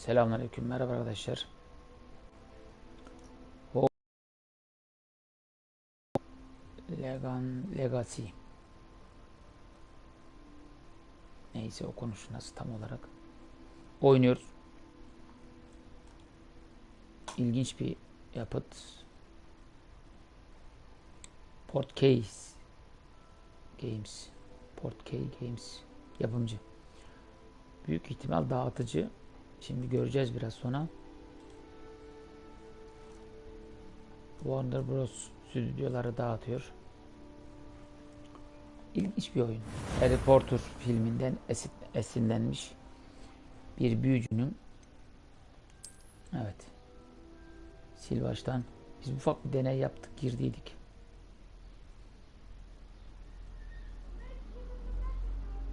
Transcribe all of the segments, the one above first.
Selamünaleyküm. Merhaba arkadaşlar. Legacy. Neyse okunuş nasıl tam olarak. Oynuyoruz. İlginç bir yapıt. Portcase Games. Portcase Games. Yapımcı. Büyük ihtimal dağıtıcı. Şimdi göreceğiz biraz sonra. Warner Bros. Stüdyoları dağıtıyor. İlginç bir oyun. Harry Potter filminden esinlenmiş bir büyücünün, evet, sil baştan, biz ufak bir deney yaptık, girdiydik.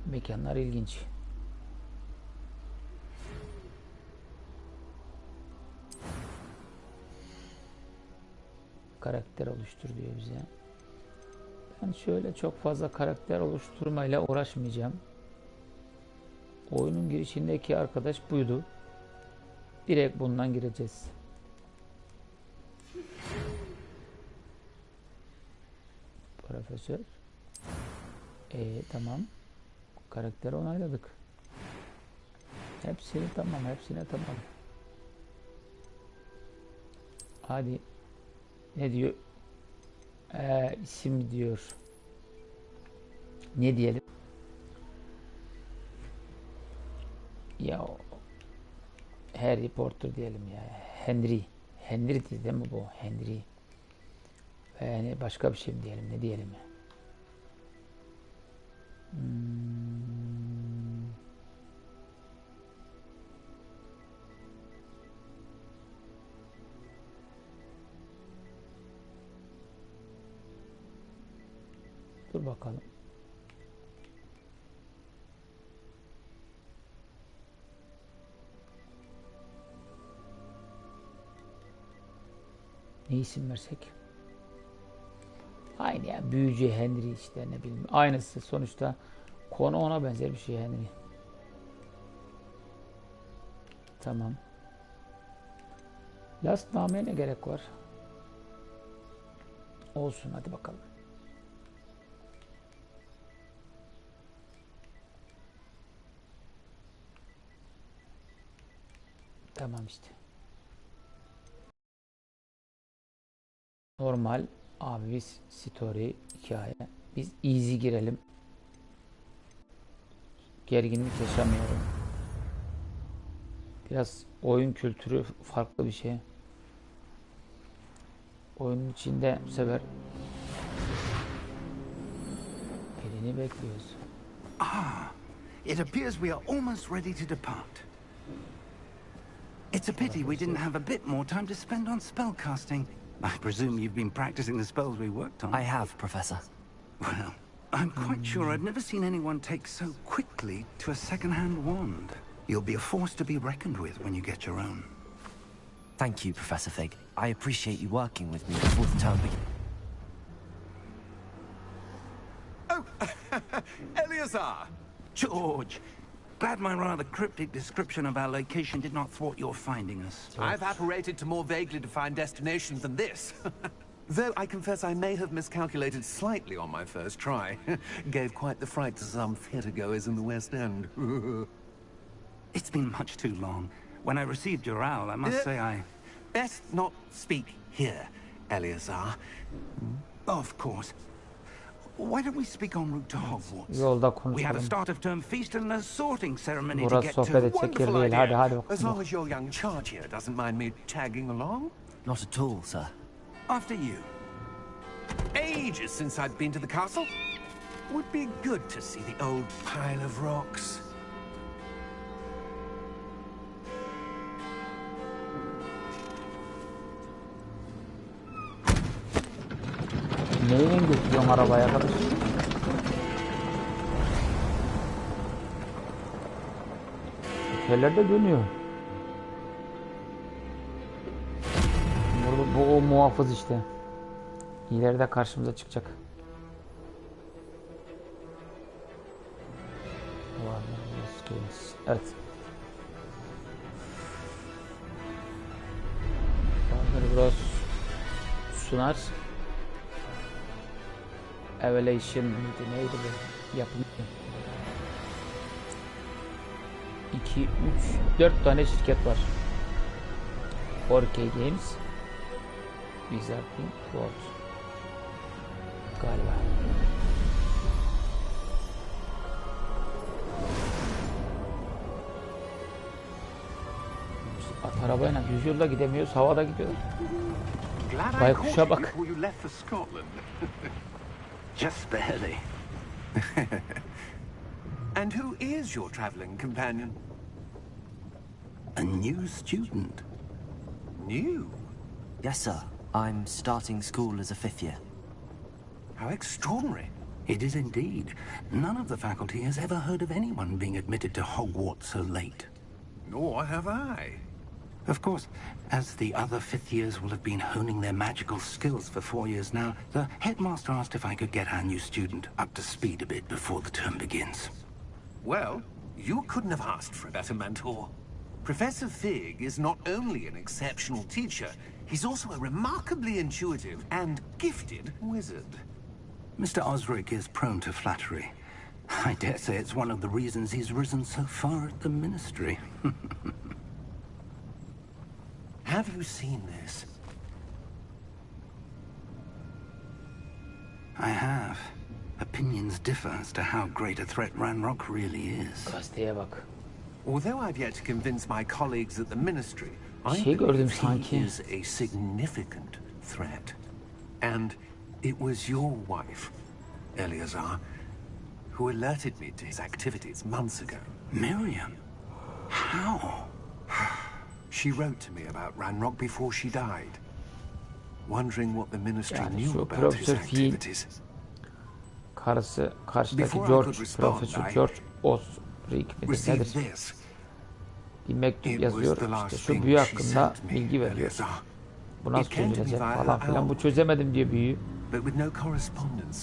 Mekanlar ilginç. Karakter oluştur diyor bize. Ben şöyle çok fazla karakter oluşturmayla uğraşmayacağım. Oyunun girişindeki arkadaş buydu. Direkt bundan gireceğiz. Profesör. Tamam. Karakteri onayladık. Hepsine tamam. Hadi. Ne diyor? İsim diyor. Ne diyelim? Ya Harry Potter diyelim ya. Henry. Henry değil mi bu? Henry. Yani başka bir şey mi diyelim? Ne diyelim ya? Dur bakalım. Ne isim versek? Aynı ya. Büyücü Henry işte, ne bileyim. Aynısı sonuçta. Konu ona benzer bir şey Henry. Tamam. Last nameye ne gerek var? Olsun, hadi bakalım. Tamam işte. Normal. Abi biz story, hikaye. Biz easy girelim. Gerginlik yaşamıyorum. Biraz oyun kültürü farklı bir şey. Oyunun içinde bu sefer birini bekliyoruz. It appears we are almost ready to depart. It's a pity we didn't have a bit more time to spend on spellcasting. I presume you've been practicing the spells we worked on. I have, Professor. Well, I'm quite sure I've never seen anyone take so quickly to a second-hand wand. You'll be a force to be reckoned with when you get your own. Thank you, Professor Fig. I appreciate you working with me before the term begins. Oh, Eleazar! George, glad my rather cryptic description of our location did not thwart your finding us. I've apparated to more vaguely defined destinations than this. Though I confess I may have miscalculated slightly on my first try. Gave quite the fright to some theatre-goers in the West End. It's been much too long. When I received your owl, I must say I... Best not speak here, Eleazar. Of course. Why don't we speak en route to Hogwarts? Yolda We have a konuşalım. start of term feast and a sorting ceremony to Burası get sohbet to. edecek yer Wonderful değil. Hadi idea. bakalım. As long as your young charge here doesn't mind me tagging along. Not at all, sir. After you. Ages since I'd been to the castle. Would be good to see the old pile of rocks. Neyle götürüyorum arabaya arkadaş? Tekerler de dönüyor. Burada bu o muhafız işte. İleride karşımıza çıkacak. Evet. sunar. Evaluation neydi bu? Yapım. 2, 3, 4 tane şirket var. 4K Games, Wizarding World galiba. At arabayla düz yolda gidemiyoruz, havada gidiyoruz. Baykuşa bak. Just barely. And who is your traveling companion? A new student. New? Yes, sir. I'm starting school as a 5th year. How extraordinary. It is indeed. None of the faculty has ever heard of anyone being admitted to Hogwarts so late. Nor have I. Of course, as the other 5th years will have been honing their magical skills for 4 years now, the headmaster asked if I could get our new student up to speed a bit before the term begins. Well, you couldn't have asked for a better mentor. Professor Fig is not only an exceptional teacher, he's also a remarkably intuitive and gifted wizard. Mr. Osric is prone to flattery. I dare say it's one of the reasons he's risen so far at the ministry. Have you seen this? I have. Opinions differ as to how great a threat Ranrock really is. Gazeteye bak. Although I've yet to convince my colleagues at the ministry, I Şey gördüm believe sanki. he is a significant threat. And it was your wife, Eleazar, who alerted me to his activities months ago. Miriam? How? She wrote to me about Ranrock before she died, wondering what the ministry Yani knew şu about his Profesör Fi'nin activities. karşıdaki Before I George, could respond, Profesör I George Osric midir Received nedir? this. Bir mektup It yazıyor, was the işte last şu thing büyü she hakkında sent me, bilgi veriyor. Eleazar. Bu nasıl It came to me çözülecek via falan filan. Bu owl. çözemedim diyor büyüyü. But with no correspondence,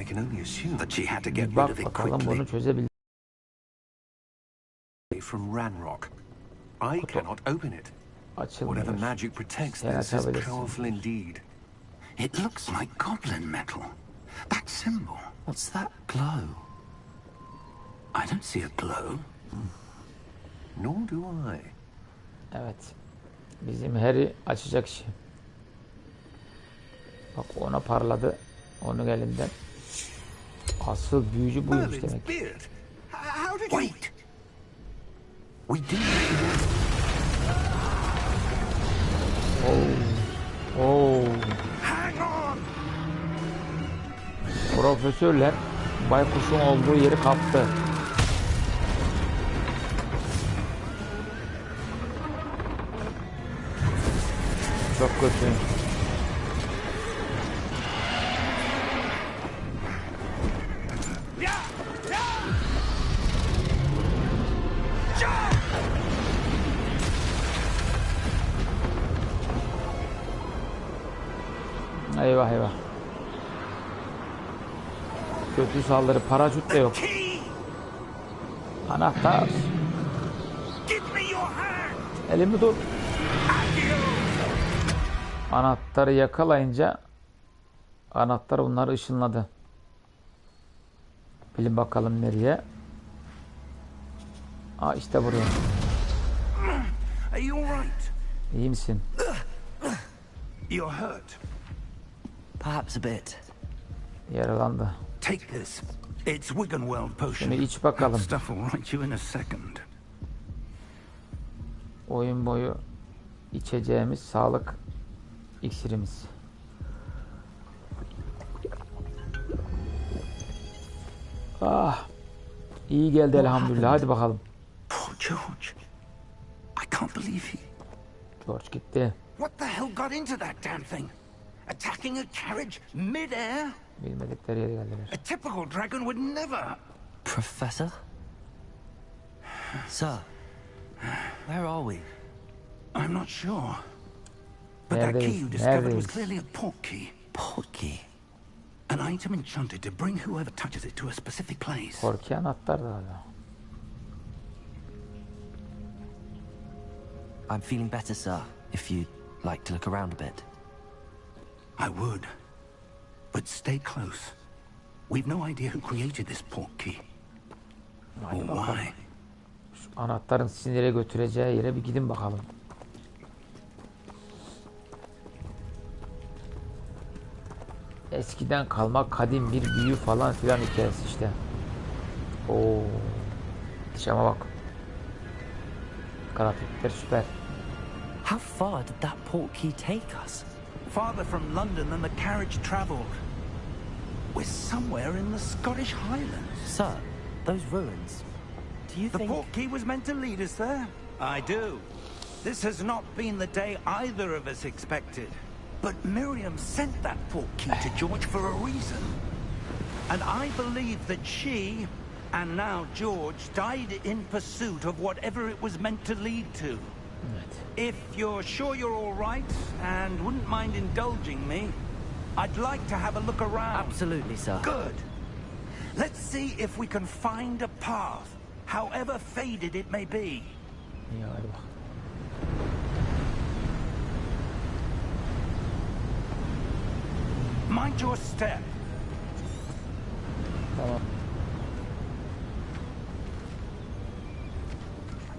I can only assume That she had to get Bir rid bak of it bakalım quickly. bunu çözebildim. from Ranrock. I cannot open it. Whatever Açılmıyor. magic protects Sen this is açabilirsin. powerful indeed. It looks like goblin metal. That symbol. What's that glow? I don't see a glow. Nor do I. Evet. Bizim Harry açacak işi. Bak ona parladı. Onun elinden. Asıl büyücü buymuş Merlin's demek. beard. How did you... Wait! We did. Oo. Hang on! Profesörler baykuşun olduğu yeri kaptı. Çok kötü. Eyvah eyvah. Kötü saldırı. Paraşüt de yok. Anahtar. Give me your hand! Elimi tut. Anahtarı yakalayınca anahtar onları ışınladı. Bilin bakalım nereye. Aa işte buraya. Are you alright? İyi misin? You're hurt. Perhaps a bit. Yaralandı. Take this. It's Wiggenweld potion. Şunu iç bakalım. That stuff will right you in a second. Oyun boyu içeceğimiz sağlık iksirimiz. Ah. İyi geldi elhamdülillah. Hadi bakalım. Poor George. I can't believe he... George gitti. What the hell got into that damn thing? Attacking a carriage mid-air? Bilmedikleri yere geldiler. A typical dragon would never... Professor? Sir, where are we? I'm not sure. But that key you Neredeyiz? discovered was Neredeyiz? clearly a port key. Port key. An item enchanted to bring whoever touches it to a specific place. Korki anahtar da hala. I'm feeling better, sir, if you'd like to look around a bit. I would. But stay close. We've no idea who created this portkey. Or Hadi bakalım. why. Şu anahtarın sinire götüreceği yere bir gidin bakalım. Eskiden kalma kadim bir büyü falan filan hikayesi işte. Oo. Dışama bak. Grafikler süper. How far did that portkey take us? Farther from London than the carriage travelled. We're somewhere in the Scottish Highlands. Sir, those ruins. Do you The think... portkey was meant to lead us there? I do. This has not been the day either of us expected. But Miriam sent that portkey to George for a reason. And I believe that she, and now George, died in pursuit of whatever it was meant to lead to. Evet. If you're sure you're all right and wouldn't mind indulging me, I'd like to have a look around. Absolutely, sir. Good. Let's see if we can find a path, however faded it may be. İyi hadi bak. Mind your step. Tamam.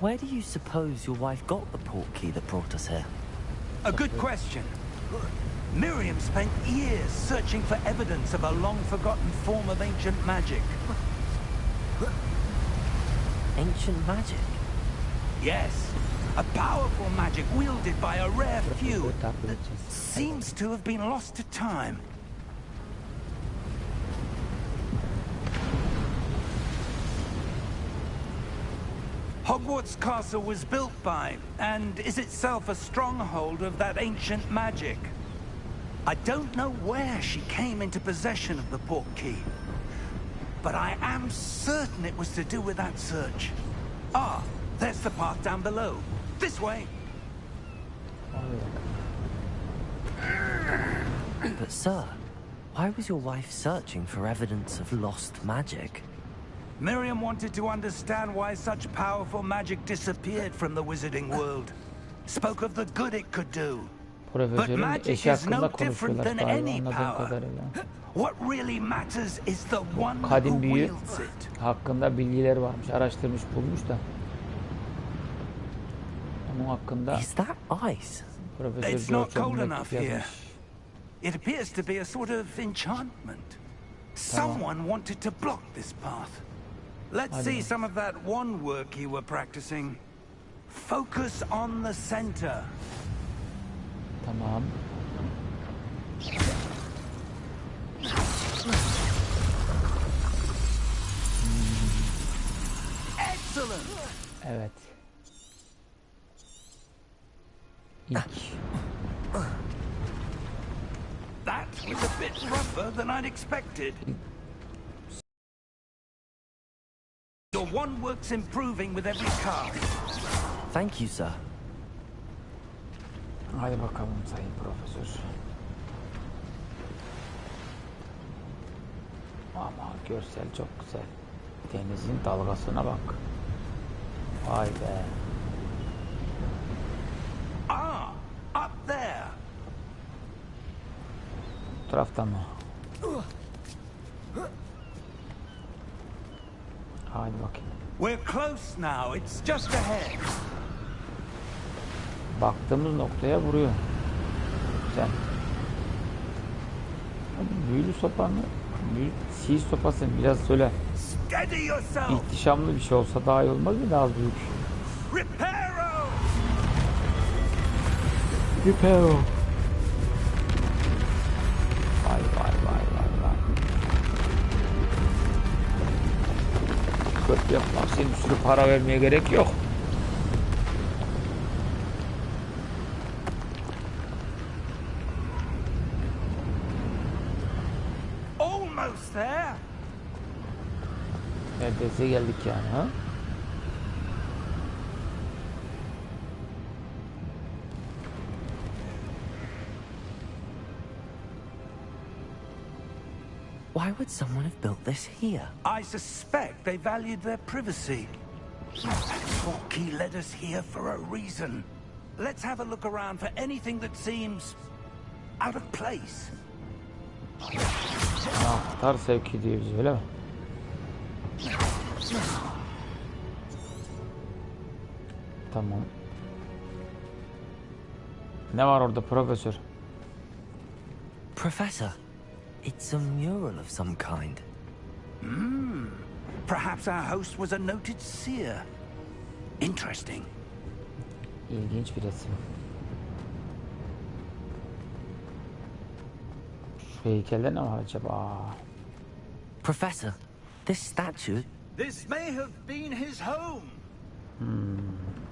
Where do you suppose your wife got the portkey that brought us here? A good question. Miriam spent years searching for evidence of a long-forgotten form of ancient magic. Ancient magic? Yes, a powerful magic wielded by a rare few Takip that edeceğiz. seems to have been lost to time. Hogwarts Castle was built by, and is itself a stronghold of that ancient magic. I don't know where she came into possession of the portkey, but I am certain it was to do with that search. Ah, there's the path down below. This way. But sir, why was your wife searching for evidence of lost magic? Miriam wanted to understand why such powerful magic disappeared from the wizarding world. Spoke of the good it could do. But Profesörün magic eşi is no hakkında different konuşuyorlar than galiba any anladığım power. kadarıyla. What really matters is the one who Kadim büyü wields it. hakkında bilgileri varmış. Araştırmış bulmuş da. Onun hakkında Is that ice? Profesör It's not George'a cold bir enough mektup here. yazmış. It appears to be a sort of enchantment. Someone wanted to block this path. Let's see some of that one work you were practicing. Focus on the center. Tamam. Excellent. Evet. İlk. That was a bit rougher than I'd expected. Your one work's improving with every cast. Thank you, sir. Hadi bakalım sayın profesör. Ama görsel çok güzel. Denizin dalgasına bak. Vay be. Ah, up there. Bu tarafta mı? Hadi bakayım. We're close now. It's just ahead. Baktığımız noktaya vuruyor. Güzel. Hadi büyülü sopa mı? Sihir sopası biraz böyle Steady yourself. ihtişamlı bir şey olsa daha iyi olmaz mı? Daha az büyük. Reparo. Reparo. Vay vay vay vay vay. Köprü yapmak için bir sürü para vermeye gerek yok. Almost there. Neredeyse geldik yani ha. Why would someone have built this here? I suspect they valued their privacy. That portkey led us here for a reason. Let's have a look around for anything that seems out of place. Anahtar sevk ediyor bizi, öyle mi? Tamam. Ne var orada profesör? Professor, it's a mural of some kind. Perhaps our host was a noted seer. Interesting. İlginç bir resim. Şu heykelde ne var acaba? Professor, this statue... This may have been his home.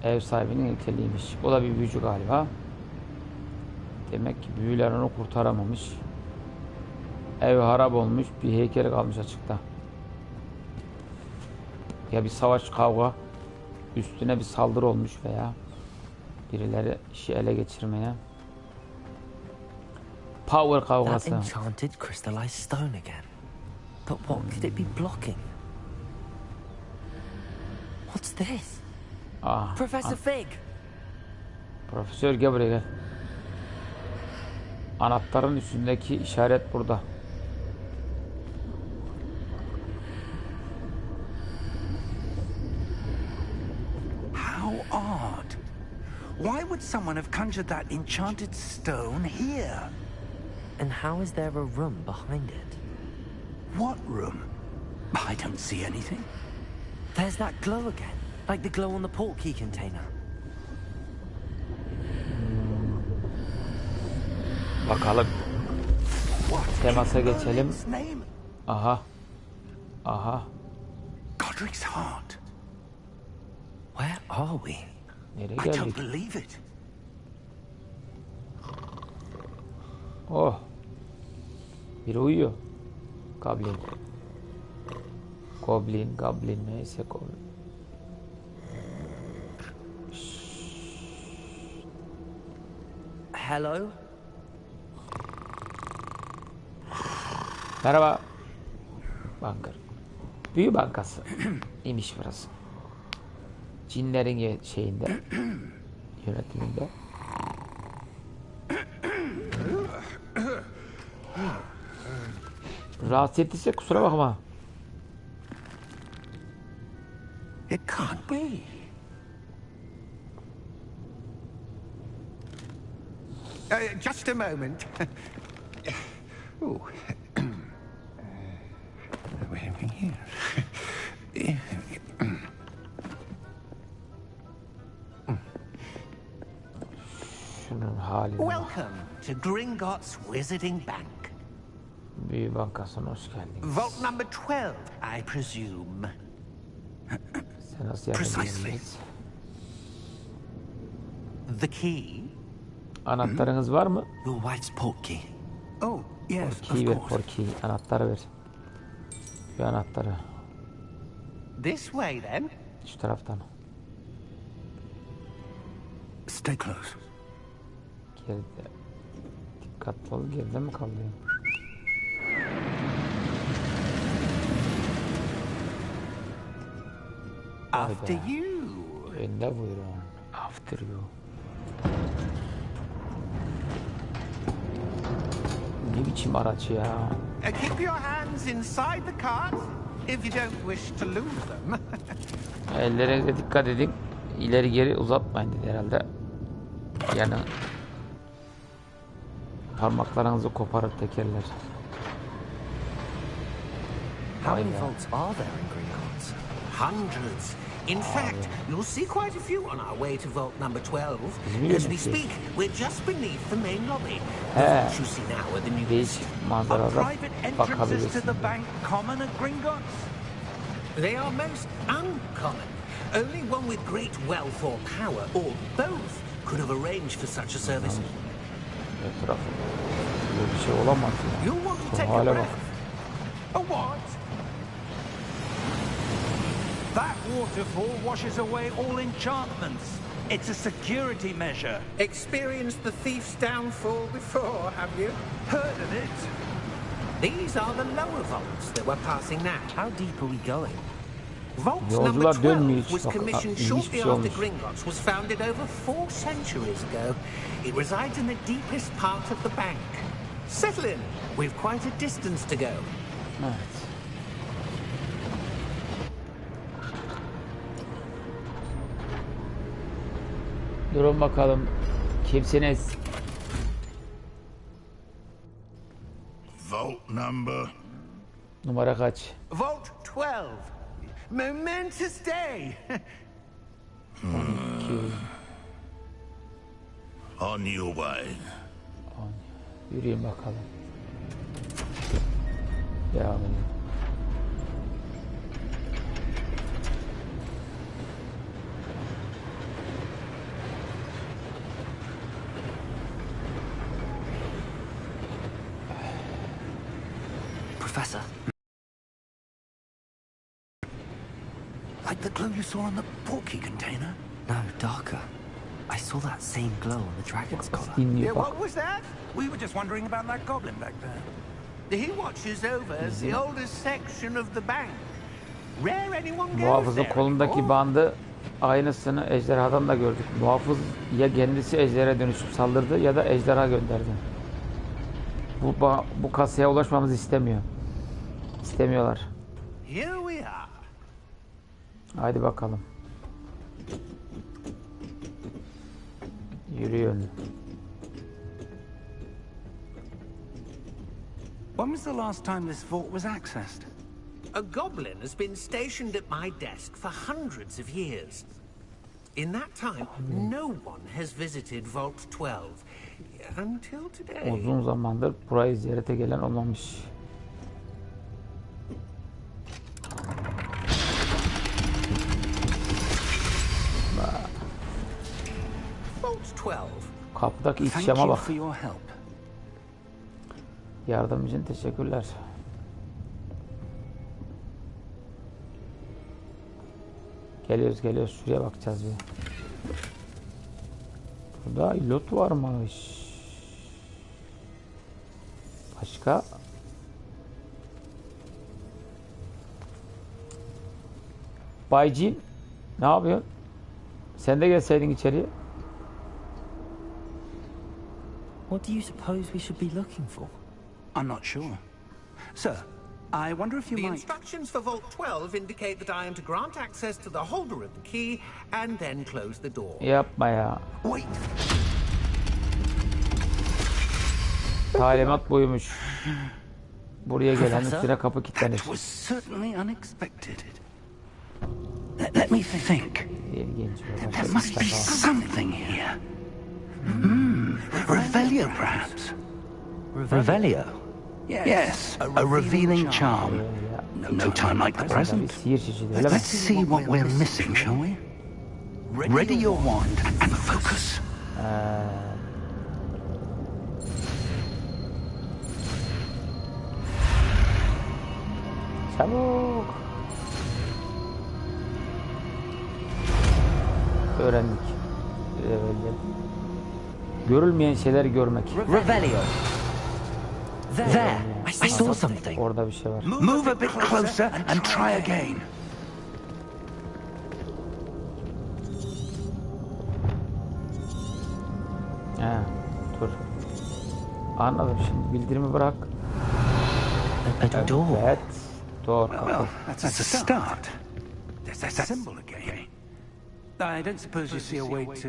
Ev sahibinin heykeliymiş. O da bir büyücü galiba. Demek ki büyüler onu kurtaramamış. Ev harap olmuş. Bir heykel kalmış açıkta. Ya bir savaş, kavga, üstüne bir saldırı olmuş veya birileri işi ele geçirmeye. Power That kavgası. enchanted crystallized stone again. But what could it be blocking? What's this? Professor Fig! Profesör gel buraya gel. Anahtarın üstündeki işaret burada. How odd. Why would someone have conjured that enchanted stone here? And how is there a room behind it? What room? I don't see anything. There's that glow again, like the glow on the portkey container. Bakalım. Temasa geçelim. Merlin's name? Aha. Aha. Godric's heart. Where are we? Nereye I don't geldik? believe it. Oh. Biri uyuyor. Goblin. Goblin neyse goblin. Hello? Merhaba. Banker. Büyü bankası. İmiş burası. Cinlerin şeyinde. Yönetiminde. Rahatsız ettiyse kusura bakma. It can't be. Just a moment. Oh. Here. Şunun haline bak. Welcome to Gringotts Wizarding Bank. Büyü bankasına hoş geldiniz. Vault number 12, I presume. Sen nasıl yardım Precisely. ediniz? The key? Anahtarınız var mı? Your wife's portkey. Oh, yes, Portkey of ver, course. portkey. Anahtarı ver. Bir anahtarı. This way, then. Şu taraftan. Stay close. Geride. Dikkatli ol. Geride mi kaldı? After be. you. Önde buyurun. After you. Ne biçim araç ya? Keep your hands inside the cart if you don't wish to lose them. Ellerinize dikkat edin. İleri geri uzatmayın dedi herhalde. Yani parmaklarınızı koparır tekerler. How Vay many be. vaults are there in Gringotts? Hundreds. In fact, you'll see quite a few on our way to vault number 12. Really? As we speak, we're just beneath the main lobby. The He. vaults you see now are the newest. Değişik Are manzarada private entrances to bakabilirsin. the bank common at Gringotts? They are most uncommon. Only one with great wealth or power, or both, could have arranged for such a service. Etrafı. Böyle bir şey olamaz ya. You'll want to Şu take a hale bak. breath. A what? That waterfall washes away all enchantments. It's a security measure. Experienced the thief's downfall before, have you? Heard of it? These are the lower vaults that we're passing now. How deep are we going? Vault number Yolcular dönmüyor 12 hiç. was commissioned İlginç shortly bir şey after olmuş. Gringotts was founded over 4 centuries ago. It resides in the deepest part of the bank. Settle in. We've quite a distance to go. Evet. Durun bakalım. Kimsiniz? Vault number. Numara kaç? Vault 12. Momentous day. 12. On your way. Yürüyün bakalım. Devam edin. Professor. Like the glow you saw on the portkey container? No, darker. I saw that same glow on the dragon's collar. Dinliyor bak. What was that? We were just wondering about that goblin back there. He watches over the oldest section of the bank. Rare anyone goes Muhafızın there kolundaki anymore. bandı aynısını ejderhadan da gördük. Muhafız ya kendisi ejderha dönüşüp saldırdı ya da ejderha gönderdi. Bu kasaya ulaşmamızı istemiyor. İstemiyorlar. Here we are. Haydi bakalım. Yürüyün. When was the last time this vault was accessed? A goblin has been stationed at my desk for hundreds of years. In that time, no one has visited Vault 12 until today. Uzun zamandır burayı ziyarete gelen olmamış. Vault 12. Kapıdaki Thank ihtişama you bak. for your help. Yardım için teşekkürler. Geliyoruz. Şuraya bakacağız bir. Burada ilot varmış. Başka? Baycin, ne yapıyorsun? Sen de gelseydin içeriye. What do you suppose we should be looking for? I'm not sure. Sir, I wonder if you The might... instructions for Vault 12 indicate that I am to grant access to the holder of the key and then close the door. Yapma ya. Wait! Talimat buymuş. Buraya gelen üstüne kapı That kilitlenir. was certainly unexpected. Let me think. İlginç. There must be something here. Revelio, perhaps? Revelio? Yes, a revealing charm. No time like the Bir present. sihir çeşidi öyle mi? Let's see what we're missing, shall we? Ready your wand and focus. Çabuk. Öğrendik. Öyle. Görülmeyen şeyleri görmek. Revelio. There! I saw something. Orada bir şey var. Move a bit closer and try again. He, dur. Anladım şimdi. Bildirimi bırak. A door. Evet. Doğru. Well, that's a start. There's that symbol again. I don't suppose you see a way to...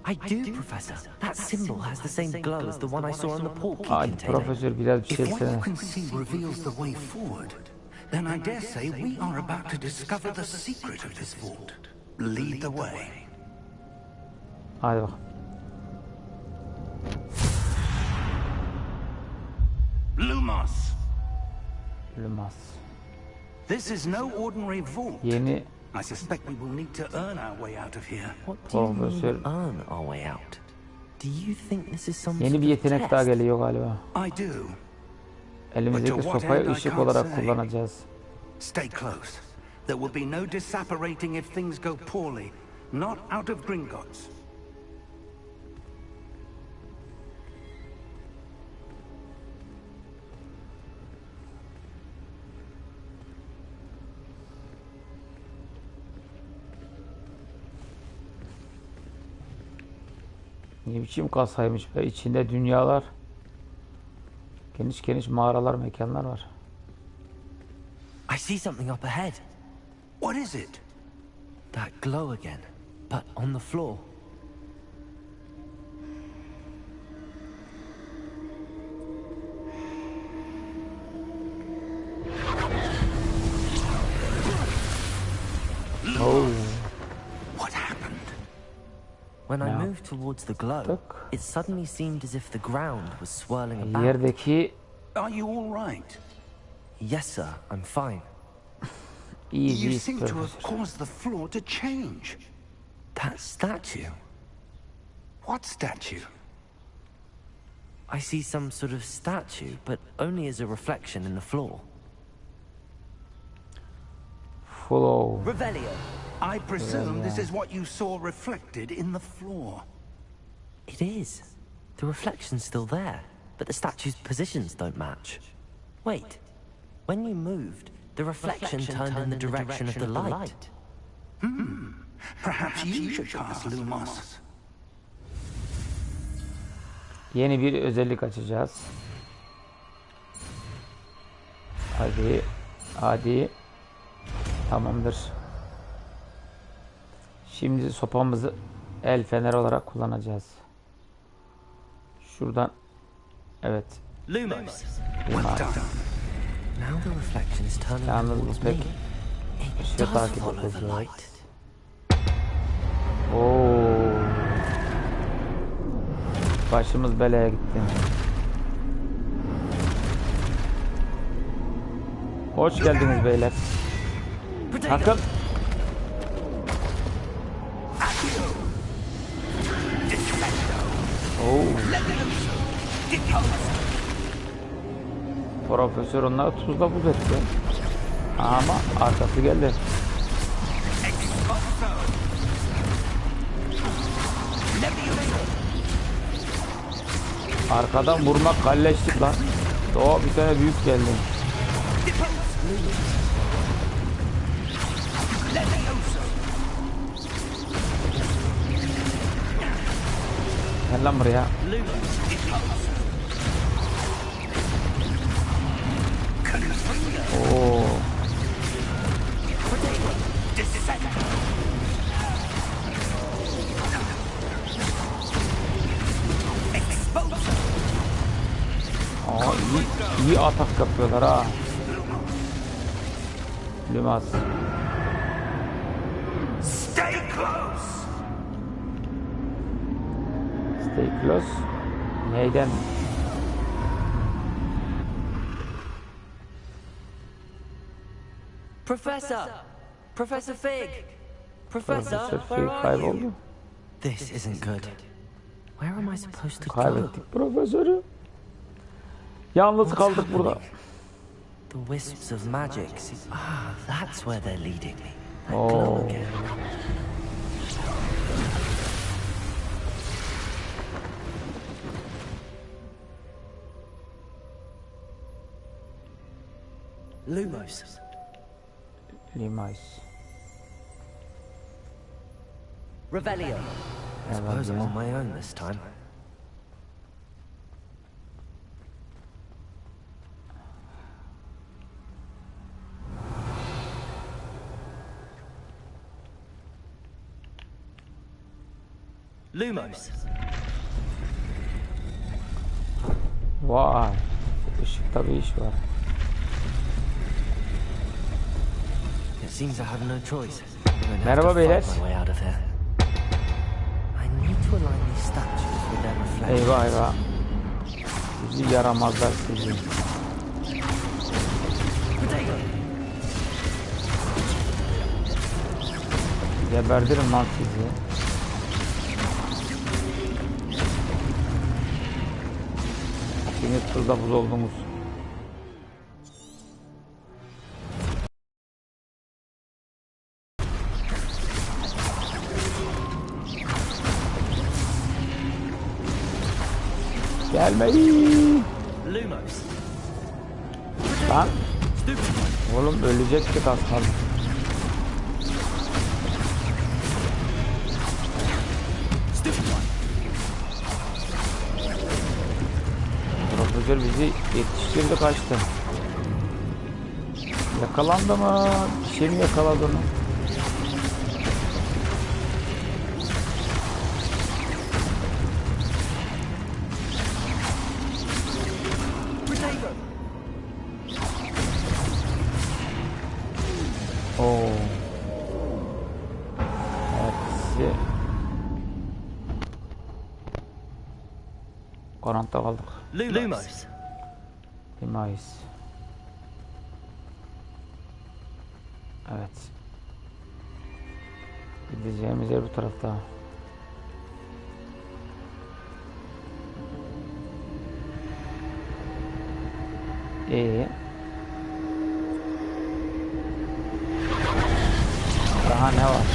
I do, Professor. That symbol has the same glow as the one I saw on the portkey Ay container. profesör biraz bir şey If what you desene. can see reveals the way forward, then I dare say we are about to discover the secret of this vault. Lead the way. Hadi bak. Lumos. Lumos. This is no ordinary vault. Yeni I suspect we will need to earn our way out of here. What do you Profesör. mean earn our way out? Do you think this is some Yeni sort bir of yetenek test? daha geliyor galiba. I do. Elimizdeki But to what sopayı end I ışık can't olarak say. kullanacağız. Stay close. There will be no disapparating if things go poorly. Not out of Gringotts. Ne biçim kasaymış be. İçinde dünyalar. Geniş geniş mağaralar, mekanlar var. I see something up ahead. What is it? That glow again, but on the floor. Oh. What happened? When I Now, moved towards the glow, look. it suddenly seemed as if the ground was swirling about. Yerdeki Are you all right? Yes, sir, I'm fine. easy You seem to have professor. caused the floor to change. That statue. What statue? I see some sort of statue, but only as a reflection in the floor. Follow. Revelio. I presume this yeah. is what you saw reflected in the floor. It is. The reflection's still there, but the statue's positions don't match. Wait. When you moved, the reflection turned in the direction of the light. Perhaps you should cast Lumos. Yeni bir özellik açacağız. Hadi. Hadi. Tamamdır. Şimdi sopamızı el feneri olarak kullanacağız. Şuradan. Evet. Lumos. Lumos. Now the reflection is turning Yalnız bu towards pek me. It ışığı does takip follow the ediyor. light. Oo. Başımız belaya gitti. Hoş geldiniz beyler. Takım. Oo. Profesör onları tuzla buz etti. Ama arkası geldi. Arkadan vurmak kalleştik lan. O bir tane büyük geldi. Gel lan buraya. Oo. Aa, iyi atak yapıyorlar ha. Lumos. Stay close! Stay close. Neyden? Professor! Professor Fig! Professor, Profesör where Fig are you? kayboldu. This isn't good. Where am I supposed to go? Kaybettik profesörü. Yalnız kaldık burada. The wisps of magic. Ah, that's where they're leading me. That Oh. glow again. Lumos. Limais. Revelio. I suppose I'm on my own this time. Lumos. Vay. Işıkta bir iş var. It seems I have no choice. I'm gonna have Merhaba to beyler. fight my way out of here. I need to align these statues with their reflections. Eyvah eyvah. Sizi yaramazlar sizi. Geberdirim lan sizi. İkiniz tuzda buz oldunuz. Gelmeyin. Lumos. Lan. Oğlum ölecektik az kaldı. şoför bizi yetiştirdi, kaçtı. Yakalandı mı? Bir şey mi yakaladı onu? Oo. Hepsi. Karanlıkta kaldık. Lumos. Demeyiz. Evet. Gideceğimiz yer bu tarafta. Daha ne var?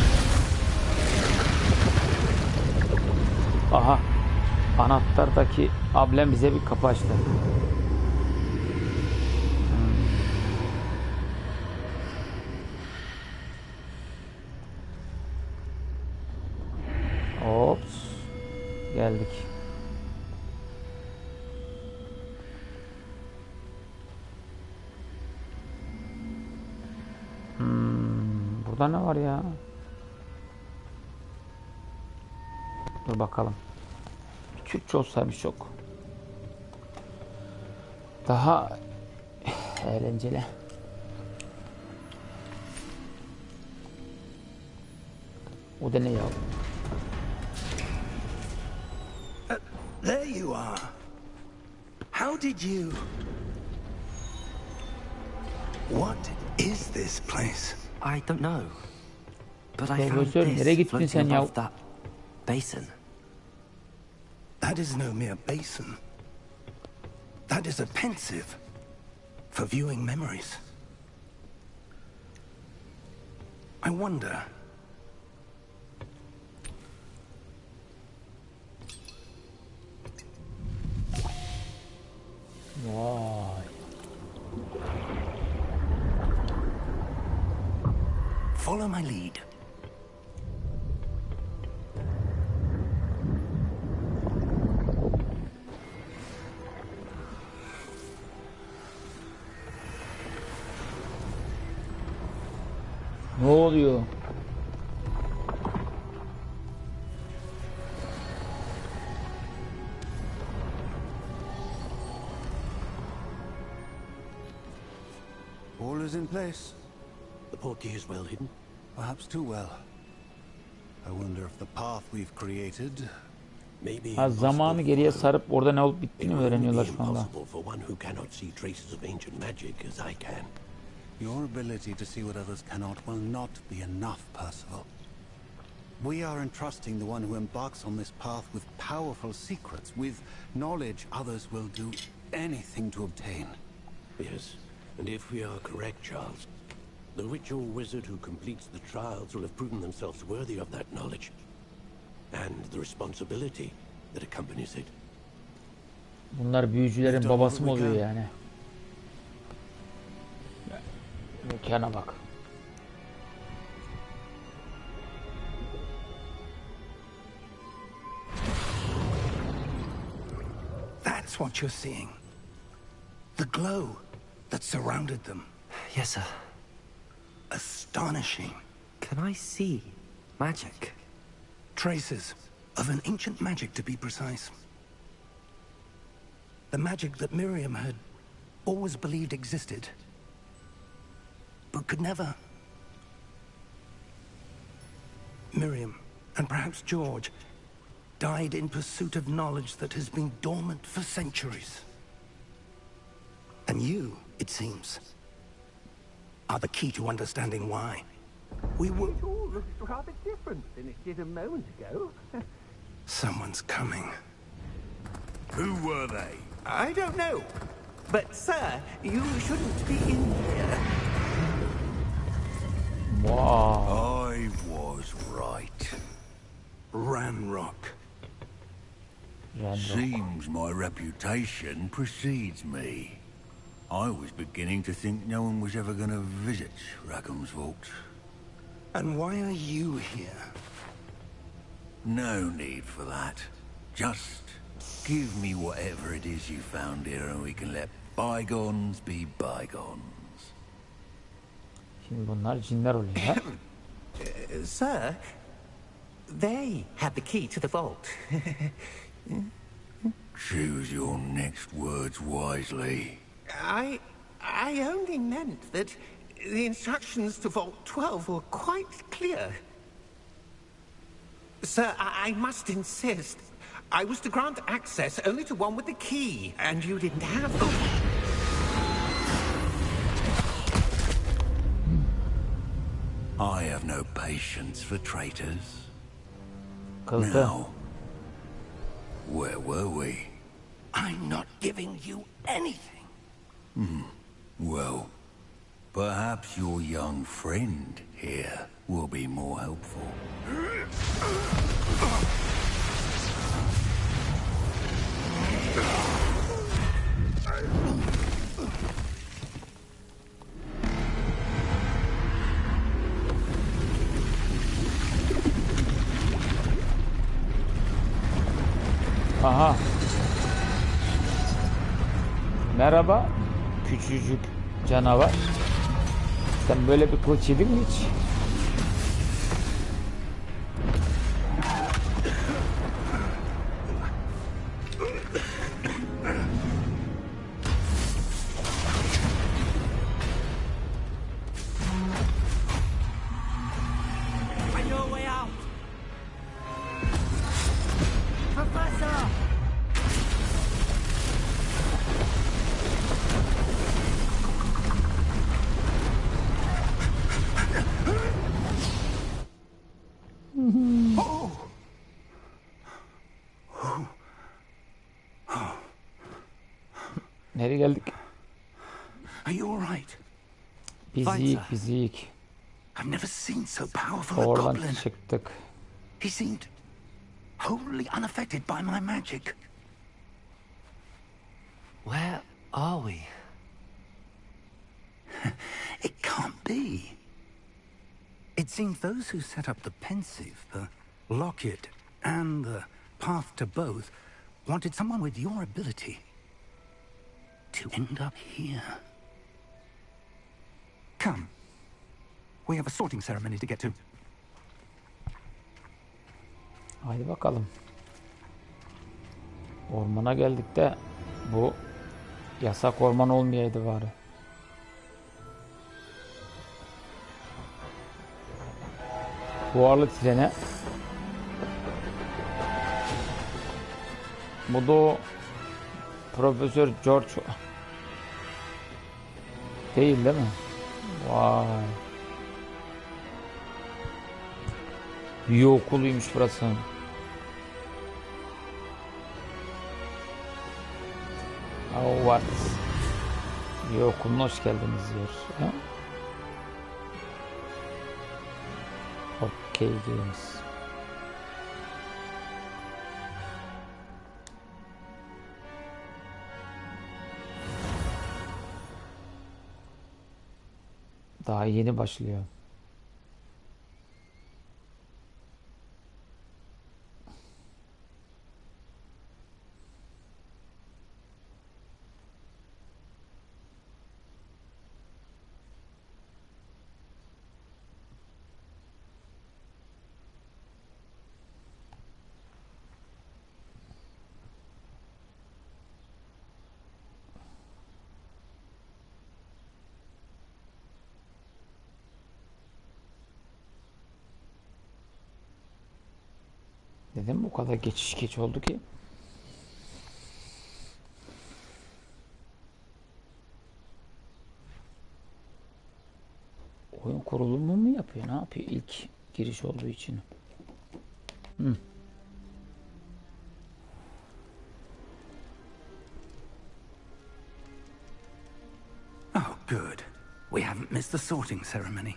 Aha. Anahtardaki ablem bize bir kapı açtı. Ops. Geldik. Burada ne var ya? Dur bakalım. Türkçe olsaymış çok daha eğlenceli. O da ne ya? There you are. How did you... What is this place? I don't know. But I found Profesör, nereye this gittin sen floating ya? above that basin. That is no mere basin. That is a pensive for viewing memories. I wonder... Vay. Follow my lead. Ne oluyor? All is in place. The portkey is well hidden. Perhaps too well. I wonder if the path we've created... Maybe Ha, zamanı geriye sarıp orada ne olup it bittiğini will only be öğreniyorlar şu anda. impossible for one who cannot see traces of ancient magic as I can. Your ability to see what others cannot will not be enough, Percival. We are entrusting the one who embarks on this path with powerful secrets, with knowledge others will do anything to obtain. Yes, and if we are correct, Charles, the ritual wizard who completes the trials will have proven themselves worthy of that knowledge. And the responsibility that accompanies it. Bunlar büyücülerin babası mı oluyor yani? Mekana bak. That's what you're seeing. The glow that surrounded them. Yes, sir. Astonishing. Can I see magic? Traces of an ancient magic, to be precise. The magic that Miriam had always believed existed, but could never. Miriam, and perhaps George, died in pursuit of knowledge that has been dormant for centuries. And you, it seems, are the key to understanding why. We were... It all looks rather different than it did a moment ago. Someone's coming. Who were they? I don't know. But, sir, you shouldn't be in here. Wow. I was right. Ranrock. Seems my reputation precedes me. I was beginning to think no one was ever going to visit Rackham's Vault. And why are you here? No need for that. Just Give me whatever it is you found here and we can let bygones be bygones. Şimdi bunlar cinler oluyor ya. Sir, they had the key to the vault. Choose your next words wisely. I only meant that the instructions to Vault 12 were quite clear. Sir, I must insist. I was to grant access only to one with the key, and you didn't have them. I have no patience for traitors. Kızdı. Now, where were we? I'm not giving you anything. Well, perhaps your young friend here will be more helpful. Aha. Merhaba. Küçücük canavar. Sen böyle bir kılıç yedin mi hiç? I know a way out. Professor! Nereye geldik? Are you all right? Bizik. I've never seen so powerful a Oradan goblin. çıktık. He seemed wholly unaffected by my magic. Where are we? It can't be. It seems those who set up the pensive, the locket, and the path to both wanted someone with your ability to end up here. Come. We have a sorting ceremony to get to. Haydi bakalım. Ormana geldik de bu yasak orman olmayaydı bari. Buharlı trene. Bu da o Profesör George değil mi? Vay. Büyü okuluymuş burası. Hogwarts. Büyü okuluna hoş geldiniz diyor. Ha? Okey games. Daha yeni başlıyor. Dedim bu kadar geç oldu ki. Oyun kurulumu mu yapıyor? Ne yapıyor? İlk giriş olduğu için. Oh, good. We haven't missed the sorting ceremony.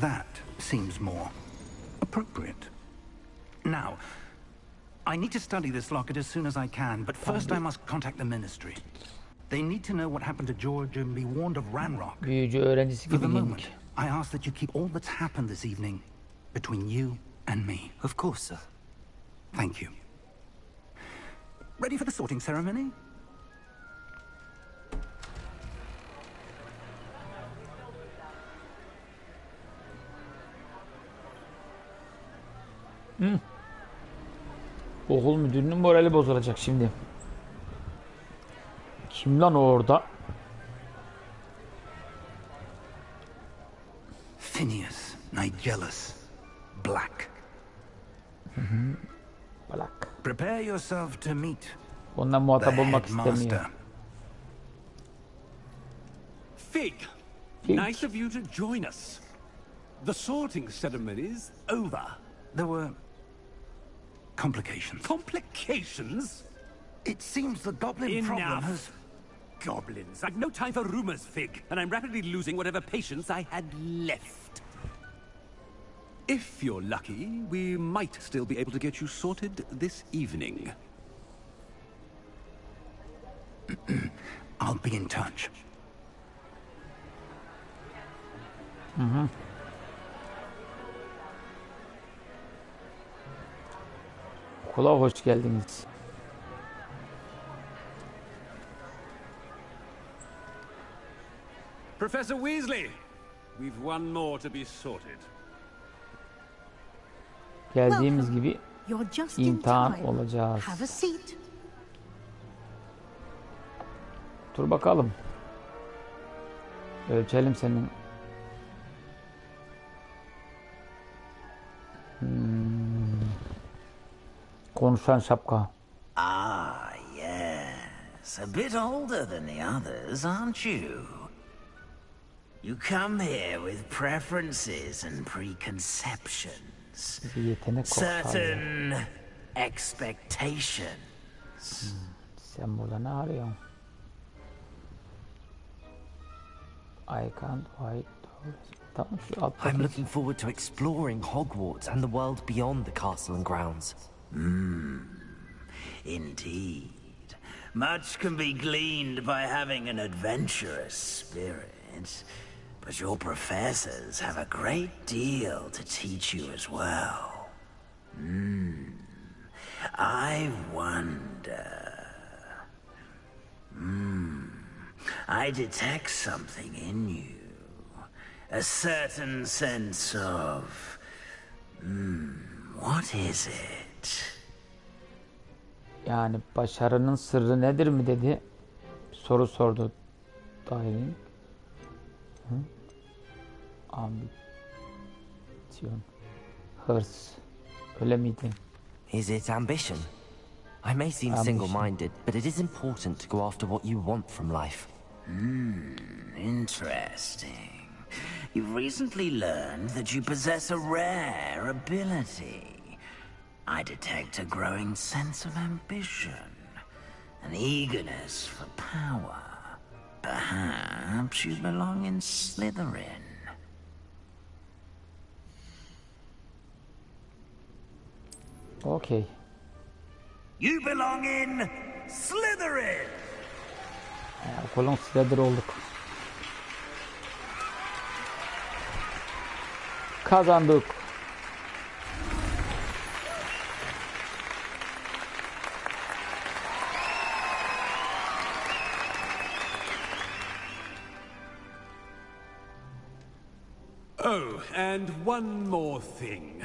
That seems more appropriate. Now, I need to study this locket as soon as I can, but first I must contact the Ministry. They need to know what happened to George and be warned of Ranrock. Büyücü öğrencisi For gibi the giyindik. moment, I ask that you keep all that's happened this evening between you and me. Of course, sir. Thank you. Ready for the sorting ceremony? Okul müdürünün morali bozulacak şimdi. Kim lan o orada? Phineas, Nigellus, Black. Black. Prepare yourself to meet Ondan the muhatap olmak headmaster. istemiyor. Fig, Fig. nice of you to join us. The sorting ceremony's over. There were complications. Complications? It seems the goblin problem Enough. has... Goblins. I've no time for rumors, Fig, and I'm rapidly losing whatever patience I had left. If you're lucky, we might still be able to get you sorted this evening. I'll be in touch. Okula hoş geldiniz. Professor Weasley, we've one more to be sorted. Geldiğimiz gibi You're just in imtihan time. olacağız. Have a seat. Dur bakalım. Ölçelim senin. Konuşan şapka. Ah, yes. A bit older than the others, aren't you? You come here with preferences and preconceptions. Bize yetenek kokar. Certain expectations. Sen burada ne arıyorsun? I can't wait. Tamam şu altta. I'm looking forward to exploring Hogwarts and the world beyond the castle and grounds. Indeed. Much can be gleaned by having an adventurous spirit. But your professors have a great deal to teach you as well. I wonder... I detect something in you. A certain sense of... what is it? Yani başarının sırrı nedir mi dedi. Soru sordu Dair'in. Ambisyon. Hırs. Öyle miydi? Is it ambition? I may seem single-minded, but it is important to go after what you want from life. Interesting. You've recently learned that you possess a rare ability. I detect a growing sense of ambition, an eagerness for power. Perhaps you belong in Slytherin. Okey. You belong in Slytherin! Okulun Slytherin olduk. Kazandık. Oh, and one more thing.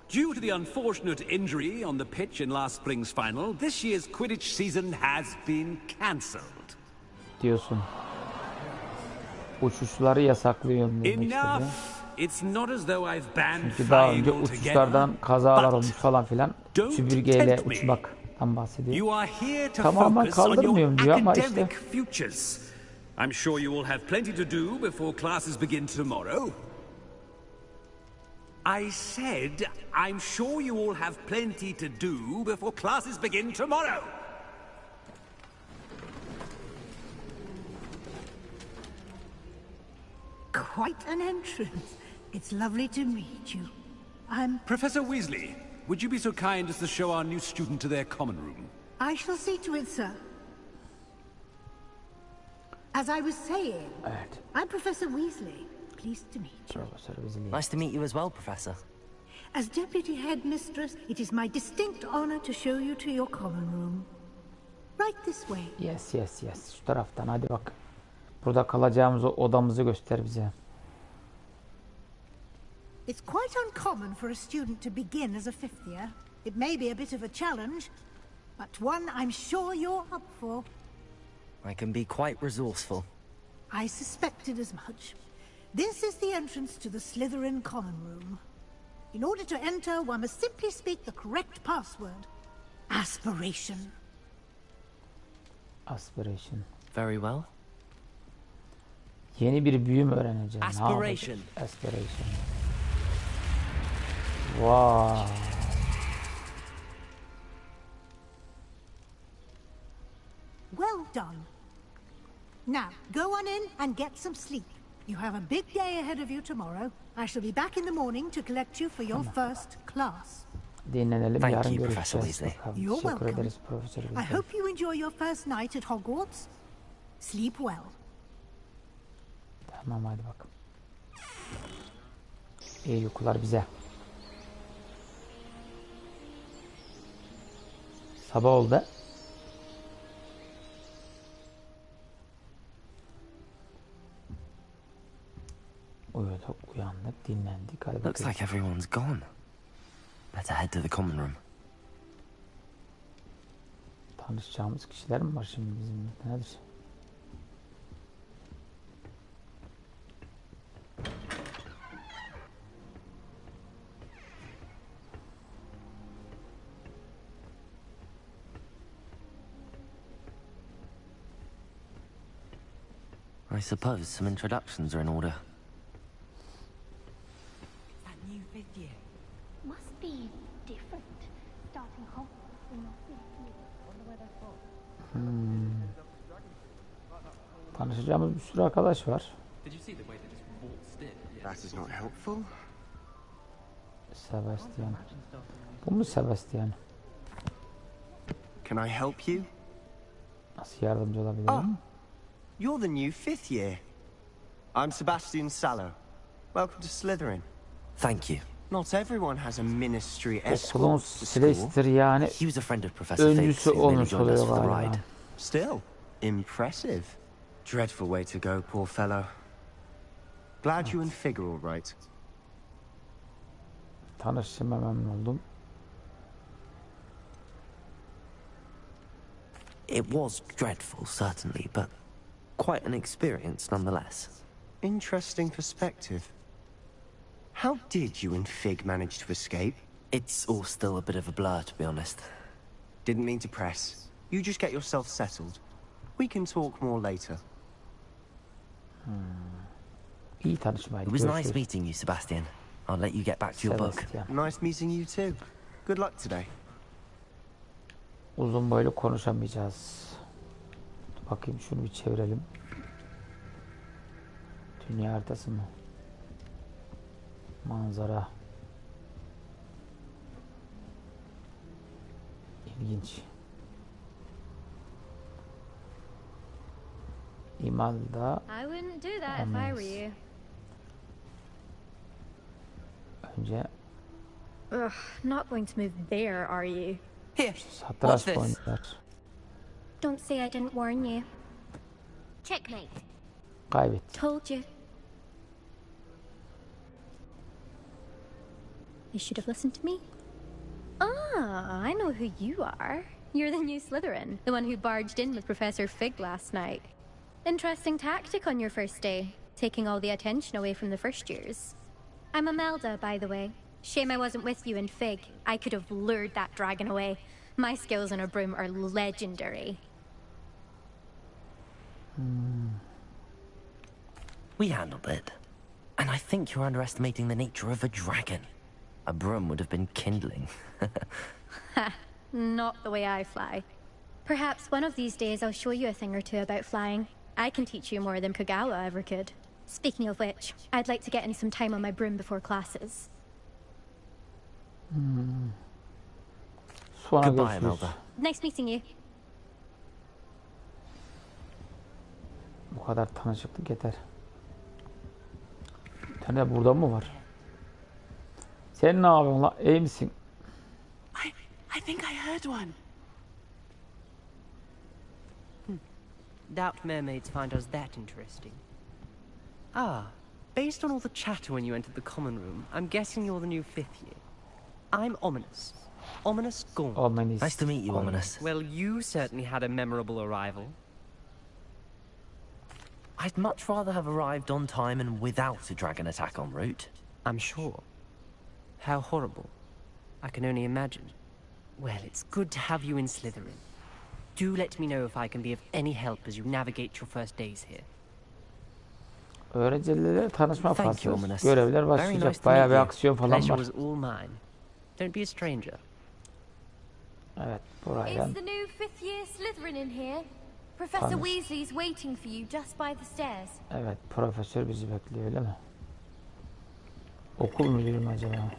Due to the unfortunate injury on the pitch in last spring's final, this year's Quidditch season has been cancelled. Diyorsun. Uçuşları yasaklıyorum demek istedi. Enough! It's not as though I've banned Çünkü daha flying önce altogether. uçuşlardan kazalar olmuş falan filan. Don't Süpürgeyle tempt me. uçmaktan bahsediyor. You are here to Tamamen focus on your kaldırmıyorum diyor ama işte. academic futures. I'm sure you will have plenty to do before classes begin tomorrow. I said, I'm sure you all have plenty to do before classes begin tomorrow. Quite an entrance. It's lovely to meet you. Professor Weasley, would you be so kind as to show our new student to their common room? I shall see to it, sir. As I was saying, Evet. I'm Professor Weasley. Pleased to meet you. Profesör Weasley. Nice to meet you as well, Professor. As Deputy Headmistress, it is my distinct honor to show you to your common room. Right this way. Yes. Şu taraftan hadi bak. Burada kalacağımız odamızı göster bize. It's quite uncommon for a student to begin as a fifth year. It may be a bit of a challenge, but one I'm sure you're up for. I can be quite resourceful. I suspected as much. This is the entrance to the Slytherin common room. In order to enter, one must simply speak the correct password. Aspiration. Aspiration. Very well. Yeni bir büyü mü öğreneceğim? Aspiration. Aspiration. Wow. Well done. Now, go on in and get some sleep. You have a big day ahead of you tomorrow. I shall be back in the morning to collect you for your first class. Dinlenelim, Thank yarın you, Professor görüşeceğiz. Weasley. Bakalım. You're Teşekkür welcome. ederiz Profesör I Weasley. hope you enjoy your first night at Hogwarts. Sleep well. Tamam hadi bak. İyi uykular bize. Sabah oldu. Uyuduk, uyandık, dinlendik. Hadi Looks bakalım. like everyone's gone. Better head to the common room. Tanışacağımız kişiler mi var şimdi bizim? Nedir? I suppose some introductions are in order. That new fifth year must be different. Starting Hogwarts in your fifth year. Wonder where they're from. Tanışacağımız bir sürü arkadaş var. That is not helpful. Sebastian. Bu mu Sebastian? Can I help you? Nasıl yardımcı olabilirim? You're the new fifth year. I'm Sebastian Sallow. Welcome to Slytherin. Thank you. Not everyone has a ministry Okulun escort to school. Slytherin yani He was a friend of Professor Fig's öncüsü who nearly olmuş joined us oluyor for the galiba. ride. Still, impressive. Dreadful way to go, poor fellow. Glad you and Fig are all right. Tanıştığıma memnun oldum. It was dreadful, certainly, but quite an experience nonetheless. Interesting perspective. How did you and Fig manage to escape? It's all still a bit of a blur, to be honest. Didn't mean to press. You just get yourself settled. We can talk more later. İyi tanışmaydı. It was nice Görüşürüz. meeting you, Sebastian. I'll let you get back to your book. Sebastian. Nice meeting you too. Good luck today. Uzun boylu konuşamayacağız. Dur bakayım şunu bir çevirelim. Dünya haritası mı? Manzara. İlginç. İmalda I wouldn't do that if I were you. önce Ugh, not going to move there, are you? Here, satranç oynuyorlar. Don't say I didn't warn you. Checkmate. Kaybet. Told you. You should have listened to me. Ah, I know who you are. You're the new Slytherin, the one who barged in with Professor Fig last night. Interesting tactic on your first day, taking all the attention away from the first years. I'm Imelda, by the way. Shame I wasn't with you in Fig. I could have lured that dragon away. My skills on a broom are legendary. We handled it. And I think you're underestimating the nature of a dragon. A broom would have been kindling. Ha! Not the way I fly. Perhaps one of these days I'll show you a thing or two about flying. I can teach you more than Kogawa ever could. Speaking of which, I'd like to get in some time on my broom before classes. Sonra Goodbye, görüşürüz. Imelda. Nice meeting you. Bu kadar tanışıklık yeter. Bir tane de burada mı var? Sen ne yapıyorsun lan? İyi misin? I think I heard one. Doubt mermaids find us that interesting. Ah, based on all the chatter when you entered the common room, I'm guessing you're the new 5th year. I'm Ominous. Ominous Gaunt. Ominous. Nice to meet you, Ominous. Well, you certainly had a memorable arrival. I'd much rather have arrived on time and without a dragon attack en route. I'm sure. How horrible. I can only imagine. Well, it's good to have you in Slytherin. Do let me know if I can be of any help as you navigate your first days here. Öğrencilerle tanışma Thank you, faslı. Ominous. Görevler Very başlayacak. nice to Bayağı bir meet you. aksiyon falan Pleasure var. was all mine. Don't be a stranger. Evet, buraya. Is the new 5th year Slytherin in here? Professor Tanış. Weasley's waiting for you just by the stairs. Evet, profesör bizi bekliyor öyle mi? Okul müdürü mü acaba?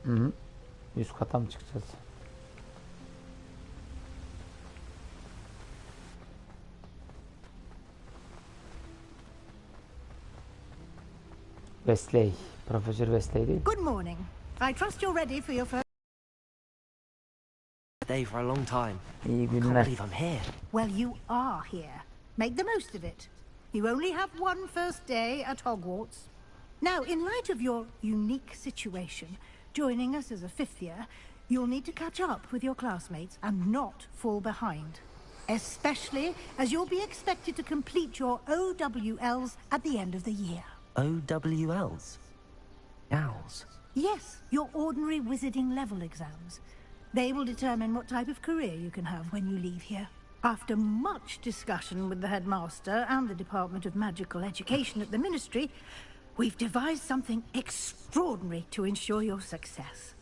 Hı. Üst kata mı çıkacağız? Wesley. Profesör Wesley değil. Good morning. I trust you're ready for your first Day for a long time. İyi Can't günler. believe I'm here. Well, you are here. Make the most of it. You only have one first day at Hogwarts. Now, in light of your unique situation, joining us as a 5th year, you'll need to catch up with your classmates and not fall behind. Especially as you'll be expected to complete your OWLs at the end of the year. OWLs? Owls? Yes, your ordinary wizarding level exams. They will determine what type of career you can have when you leave here. After much discussion with the headmaster and the Department of Magical Education at the Ministry, we've devised something extraordinary to ensure your success.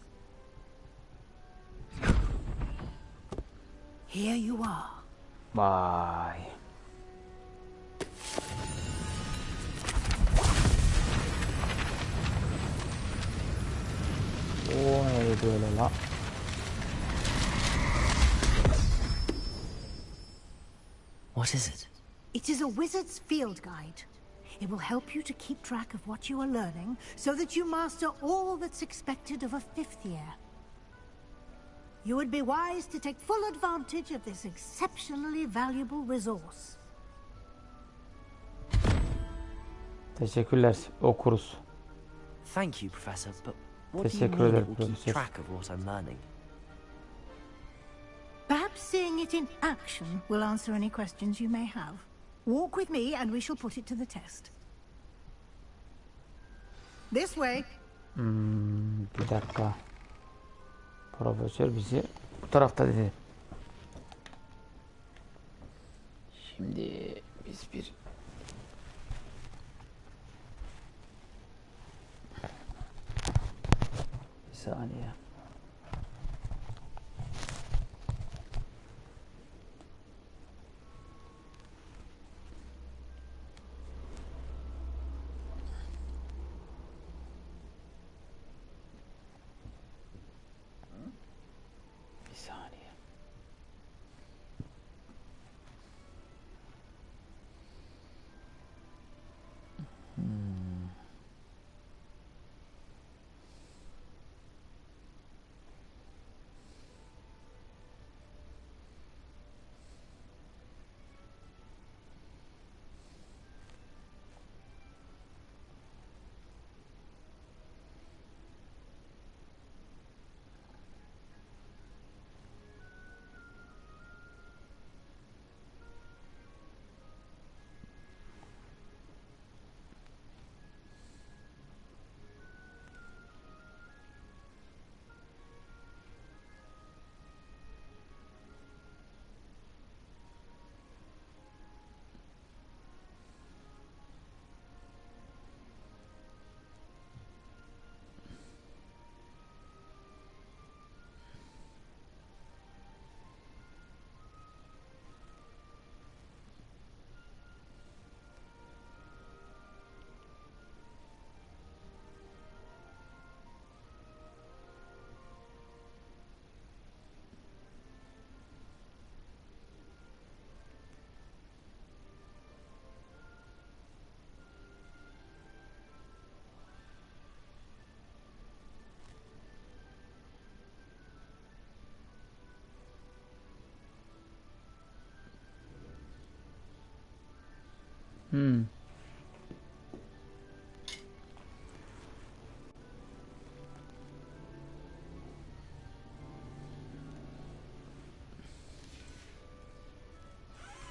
Here you are. Vay. O neydi öyle la? What is it? It is a wizard's field guide. It will help you to keep track of what you are learning so that you master all that's expected of a 5th year. You would be wise to take full advantage of this exceptionally valuable resource. Teşekkürler. Okuruz. Thank you, Professor, but what do you Teşekkür mean ederim it will keep profesör. track of what I'm learning? Perhaps seeing it in action will answer any questions you may have. Walk with me and we shall put it to the test. This way. Bir dakika. Profesör bizi bu tarafta dedi. Şimdi biz bir saniye. Bir saniye.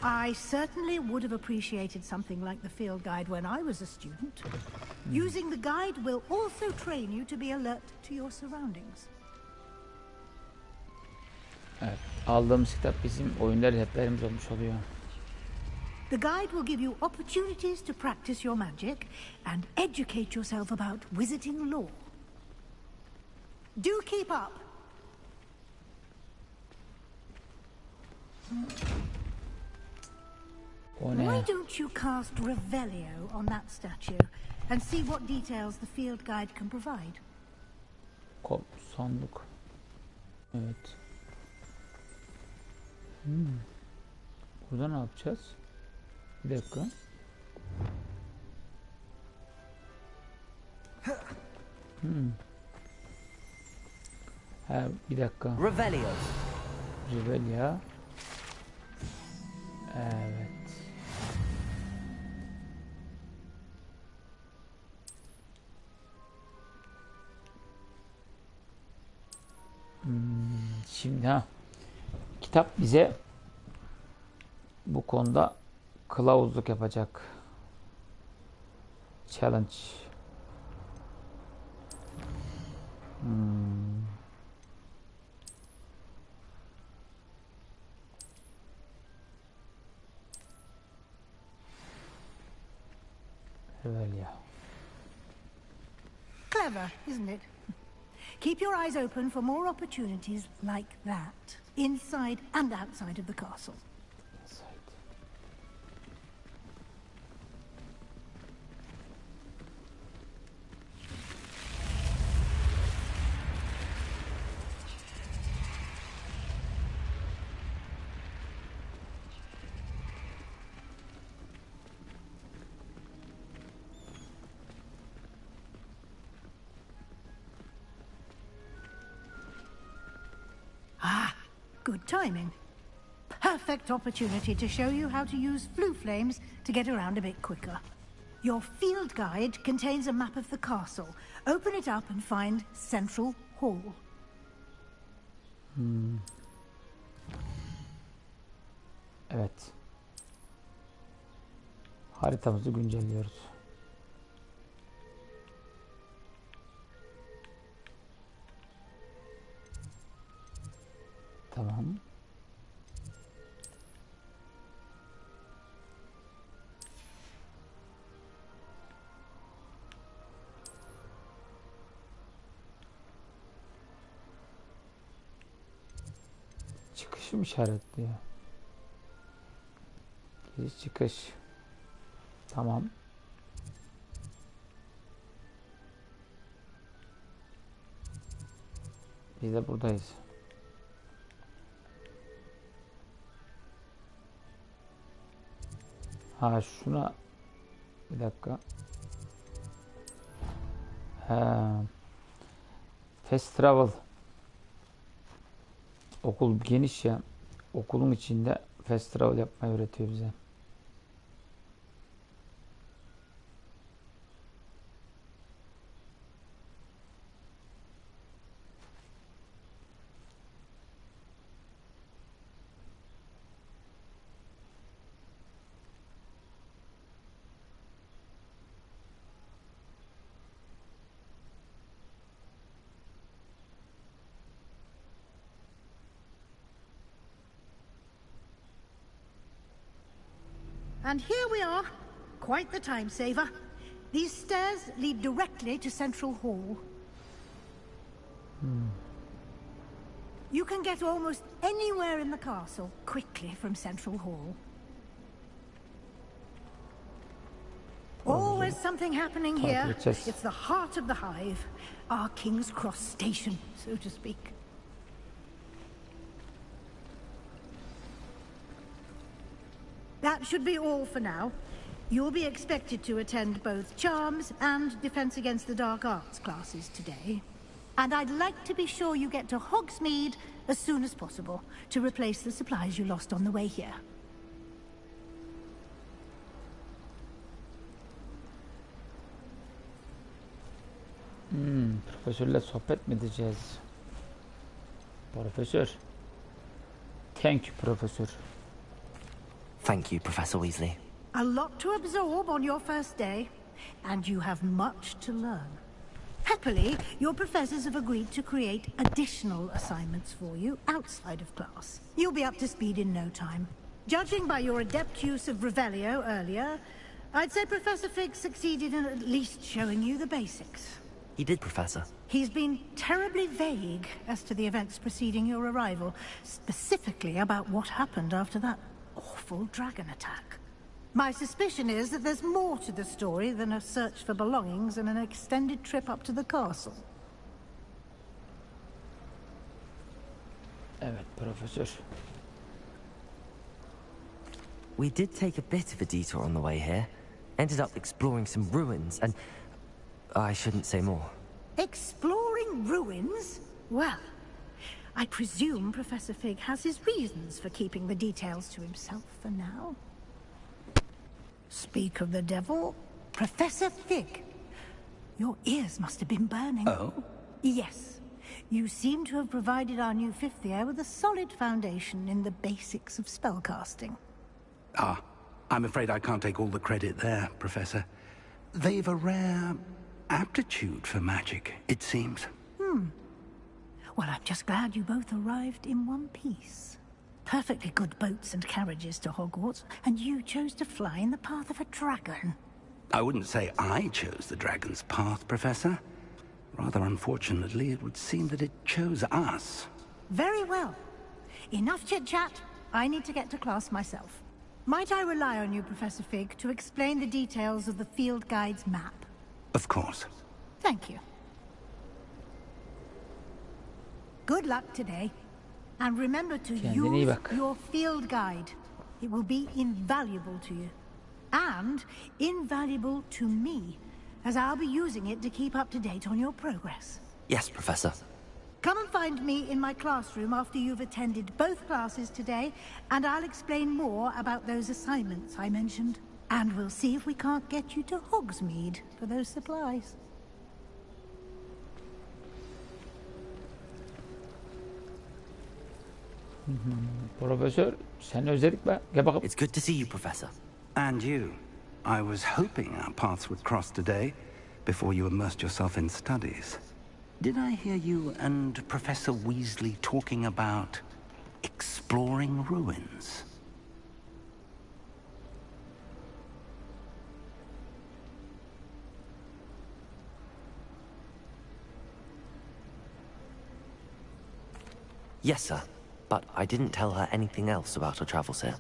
I certainly would have appreciated something like the field guide when I was a student. Using the guide will also train you to be alert to your surroundings. Evet, aldığımız kitap bizim oyunda rehberimiz olmuş oluyor. The guide will give you opportunities to practice your magic and educate yourself about wizarding lore. Do keep up. Why don't you cast Revelio on that statue and see what details the field guide can provide? Sandık. Evet. Burada ne yapacağız? Bir dakika. Ha, bir dakika. Revelio. Revelio. Evet. Şimdi kitap bize bu konuda kılavuzluk yapacak. Challenge. Revelio. Clever, isn't it? Keep your eyes open for more opportunities like that, inside and outside of the castle. Good timing. Perfect opportunity to show you how to use flue flames to get around a bit quicker. Your field guide contains a map of the castle. Open it up and find Central Hall. Evet. Haritamızı güncelliyoruz. Tamam. Çıkışım işaretliyor. Giriş çıkış. Tamam. Biz de buradayız. Ha şuna bir dakika. Fast travel. Okul geniş ya. Okulun içinde fast travel yapmayı öğretiyor bize. And here we are. Quite the time saver. These stairs lead directly to Central Hall. You can get almost anywhere in the castle quickly from Central Hall. Always something happening here. It's the heart of the hive. Our King's Cross station, so to speak. That should be all for now. You'll be expected to attend both Charms and Defense Against the Dark Arts classes today. And I'd like to be sure you get to Hogsmeade as soon as possible to replace the supplies you lost on the way here. Profesörle sohbet mi edeceğiz? Profesör. Thank you, Profesör. Thank you, Professor Weasley. A lot to absorb on your first day, and you have much to learn. Happily, your professors have agreed to create additional assignments for you outside of class. You'll be up to speed in no time. Judging by your adept use of Revelio earlier, I'd say Professor Fig succeeded in at least showing you the basics. He did, Professor. He's been terribly vague as to the events preceding your arrival, specifically about what happened after that awful dragon attack. My suspicion is that there's more to the story than a search for belongings and an extended trip up to the castle. Evet, Profesör. We did take a bit of a detour on the way here. Ended up exploring some ruins, and I shouldn't say more. Exploring ruins? Well, I presume Professor Fig has his reasons for keeping the details to himself for now. Speak of the devil, Professor Fig. Your ears must have been burning. Oh? Yes. You seem to have provided our new fifth year with a solid foundation in the basics of spellcasting. Ah, I'm afraid I can't take all the credit there, Professor. They've a rare aptitude for magic, it seems. Well, I'm just glad you both arrived in one piece. Perfectly good boats and carriages to Hogwarts, and you chose to fly in the path of a dragon. I wouldn't say I chose the dragon's path, Professor. Rather unfortunately, it would seem that it chose us. Very well. Enough chit-chat. I need to get to class myself. Might I rely on you, Professor Fig, to explain the details of the field guide's map? Of course. Thank you. Good luck today. And remember to Kendine iyi use bak. your field guide. It will be invaluable to you. And invaluable to me, as I'll be using it to keep up to date on your progress. Yes, Professor. Come and find me in my classroom after you've attended both classes today, and I'll explain more about those assignments I mentioned. And we'll see if we can't get you to Hogsmeade for those supplies. Profesör, sen özellikle gel bakalım. It's good to see you, Professor. And you. I was hoping our paths would cross today, before you immersed yourself in studies. Did I hear you and Professor Weasley talking about exploring ruins? Yes, sir. But I didn't tell her anything else about our travels here.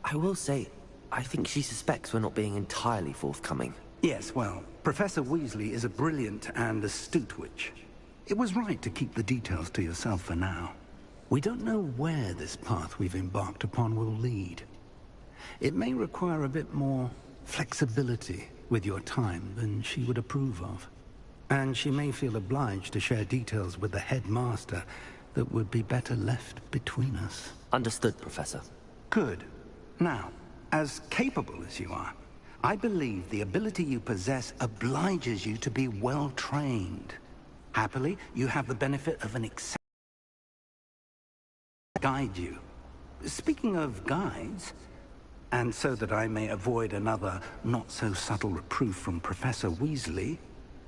I will say, I think she suspects we're not being entirely forthcoming. Yes, well, Professor Weasley is a brilliant and astute witch. It was right to keep the details to yourself for now. We don't know where this path we've embarked upon will lead. It may require a bit more flexibility with your time than she would approve of. And she may feel obliged to share details with the headmaster that would be better left between us. Understood, Professor. Good. Now, as capable as you are, I believe the ability you possess obliges you to be well trained. Happily, you have the benefit of an exception to guide you. Speaking of guides, and so that I may avoid another not-so-subtle reproof from Professor Weasley,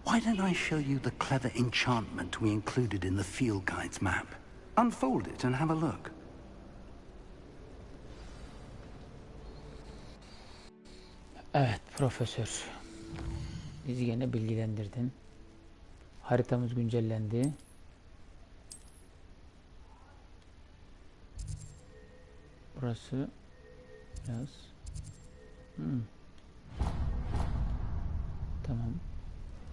why don't I show you the clever enchantment we included in the field guide's map? Unfold it and have a look. Evet, Profesör. Bizi gene bilgilendirdin. Haritamız güncellendi. Burası biraz... Tamam.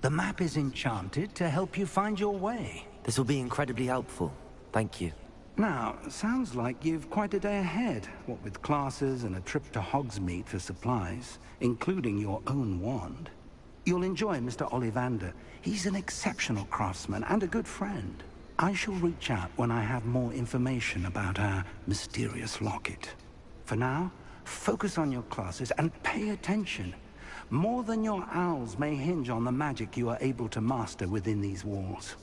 The map is enchanted to help you find your way. This will be incredibly helpful. Thank you. Now, sounds like you've quite a day ahead, what with classes and a trip to Hogsmeade for supplies, including your own wand. You'll enjoy Mr. Ollivander. He's an exceptional craftsman and a good friend. I shall reach out when I have more information about our mysterious locket. For now, focus on your classes and pay attention. More than your owls may hinge on the magic you are able to master within these walls.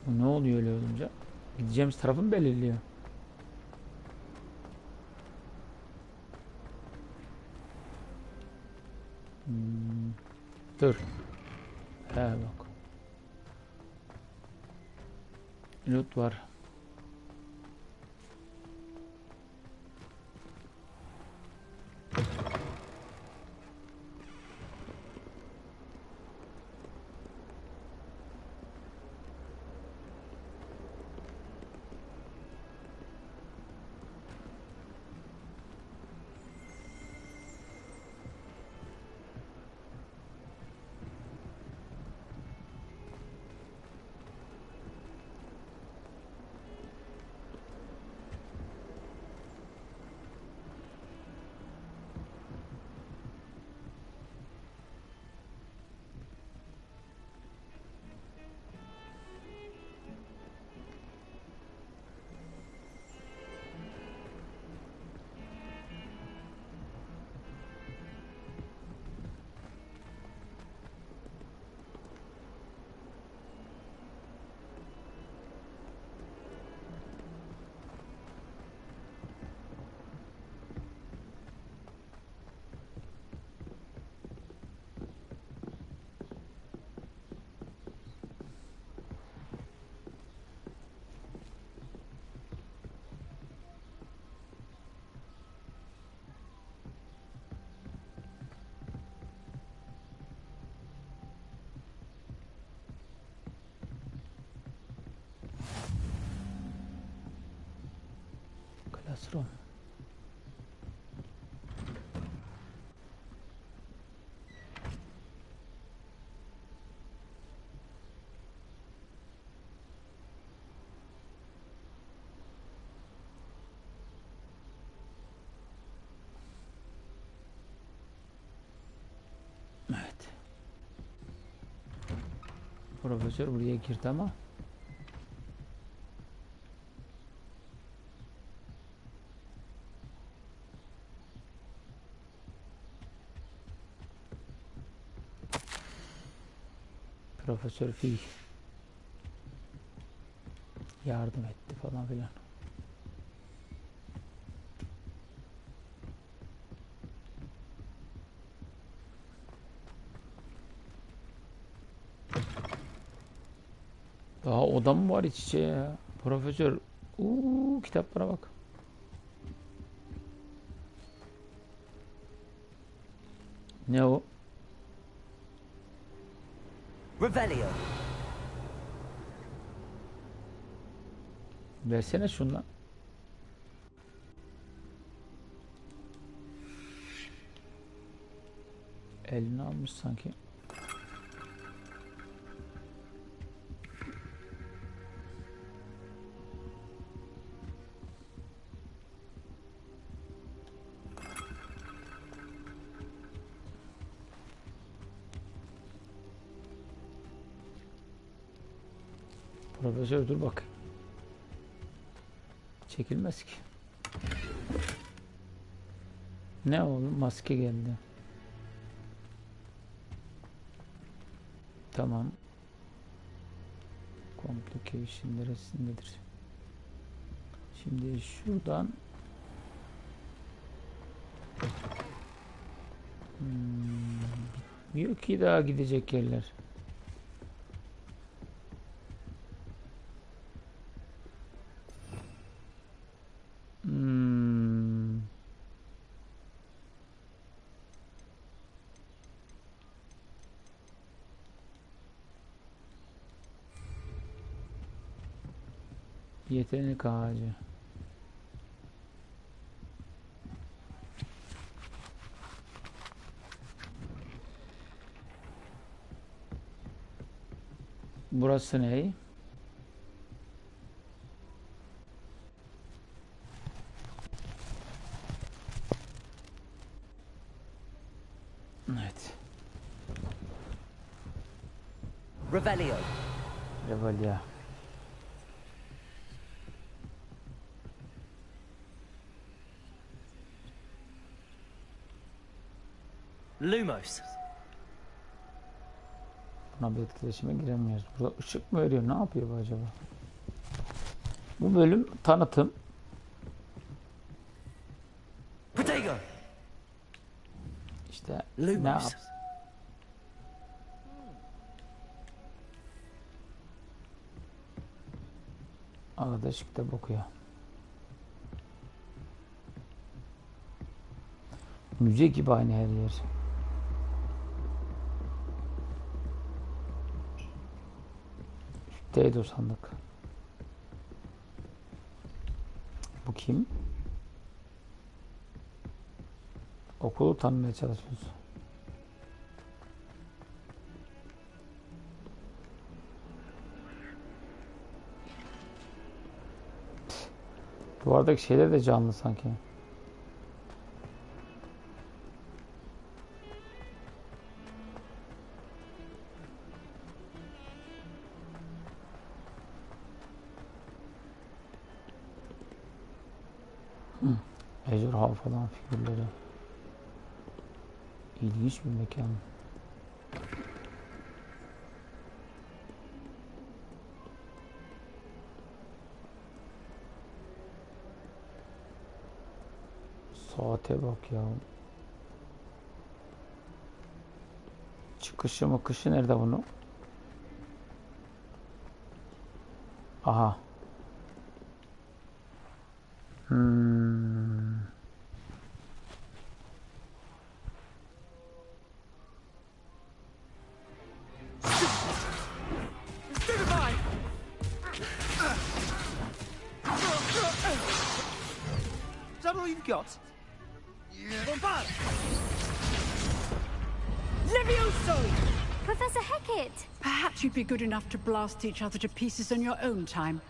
Bu ne oluyor öyle olunca? Gideceğimiz tarafı mı belirliyor? Dur. He bak. Loot var. Classroom. Evet. Profesör buraya girdi ama Profesör Fig yardım etti falan filan. Daha oda mı var iç içe ya? Profesör. Kitaplara bak. Ne o? Revelio. Versene şundan. Elini almış sanki. Profesör dur bak. Çekilmez ki. Ne oldu? Maske geldi. Tamam. Complication neresindedir? Şimdi şuradan bitmiyor ki daha gidecek yerler. Yetenek ağacı. Burası ne? Evet. Revelio. Revelio. Lumos. Buna bir etkileşime giremiyoruz. Burada ışık mı veriyor? Ne yapıyor bu acaba? Bu bölüm tanıtım. Protego. İşte Lumos. ne yap? Arada ışıkta bakıyor. Müze gibi aynı her yer. Üstteydi o sandık. Bu kim? Okulu tanımaya çalışıyoruz. Duvardaki şeyler de canlı sanki. Ejderha falan figürleri. İlginç bir mekan. Saate bak ya. Çıkışı mı kışı nerede bunu? Aha. Is that all you've got? Bombard! Levioso! Professor Hecat! Perhaps you'd be good enough to blast each other to pieces in your own time.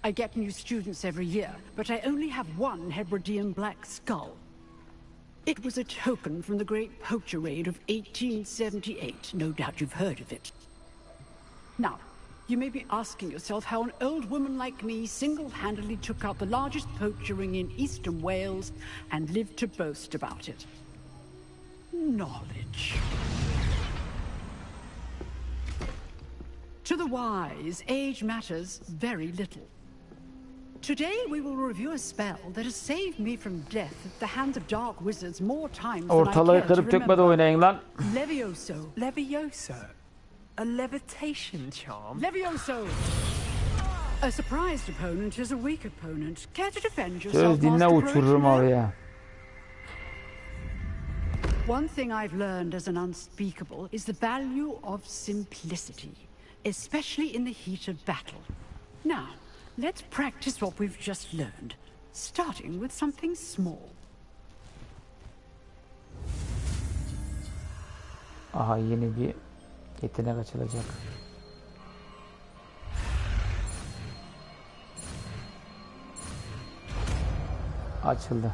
I get new students every year, but I only have one Hebridean black skull. It was a token from the Great Poacher Raid of 1878. No doubt you've heard of it. Now, you may be asking yourself how an old woman like me single-handedly took out the largest poacher ring in eastern Wales and lived to boast about it. Knowledge. To the wise, age matters very little. Today we will review a spell that has saved me from death at the hands of dark wizards more times than I Ortalığı care to kırıp dökmeden remember. oynayın lan. Levioso. Levioso? A levitation charm? Levioso! A surprised opponent is a weak opponent. Care to defend yourself, Söz dinle Master uçururum Poet? havaya. One thing I've learned as an unspeakable is the value of simplicity, especially in the heat of battle. Now, let's practice what we've just learned, starting with something small. Aha yeni bir yetenek açılacak. Açıldı.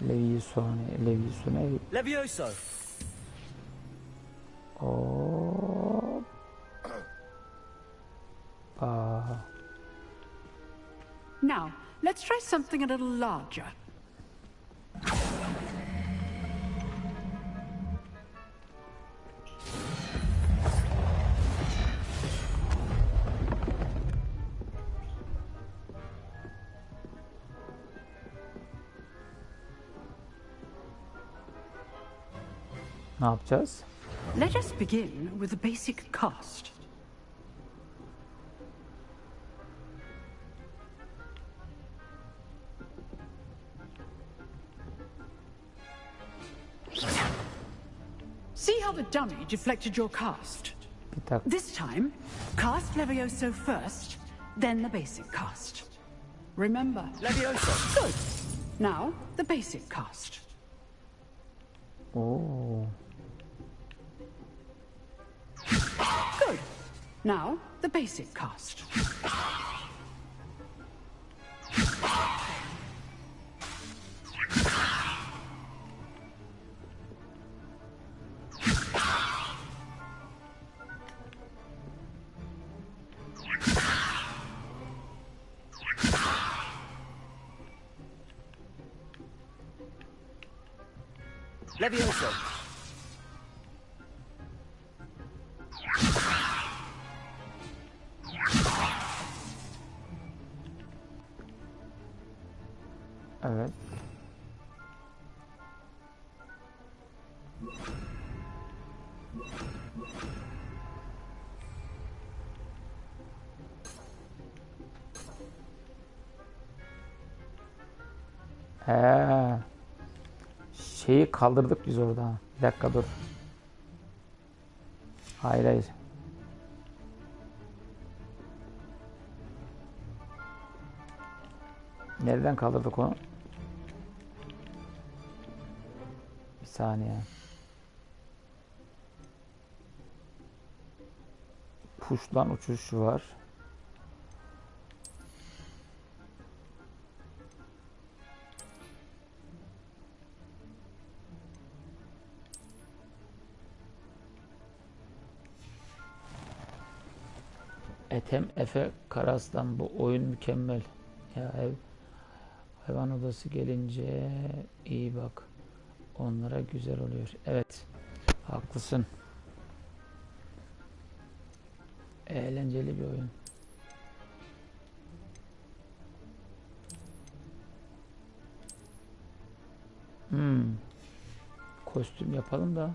Levioso ne? Levioso! Hop. Now, let's try something a little larger. Ne yapacağız? Let us begin with the basic cast. See how the dummy deflected your cast? This time, cast Levioso first, then the basic cast. Remember, Levioso! Good. Now, the basic cast. Oo. Good. Now, the basic cast. Levioso. Evet. Şeyi kaldırdık biz orada. Bir dakika dur. Hayır hayır. Nereden kaldırdık onu? Bir saniye. Puşlan uçuşu var. Ethem Efe Karaslan, bu oyun mükemmel. Ya hayvan odası gelince iyi bak. Onlara güzel oluyor. Evet. Haklısın. Eğlenceli bir oyun. Kostüm yapalım da.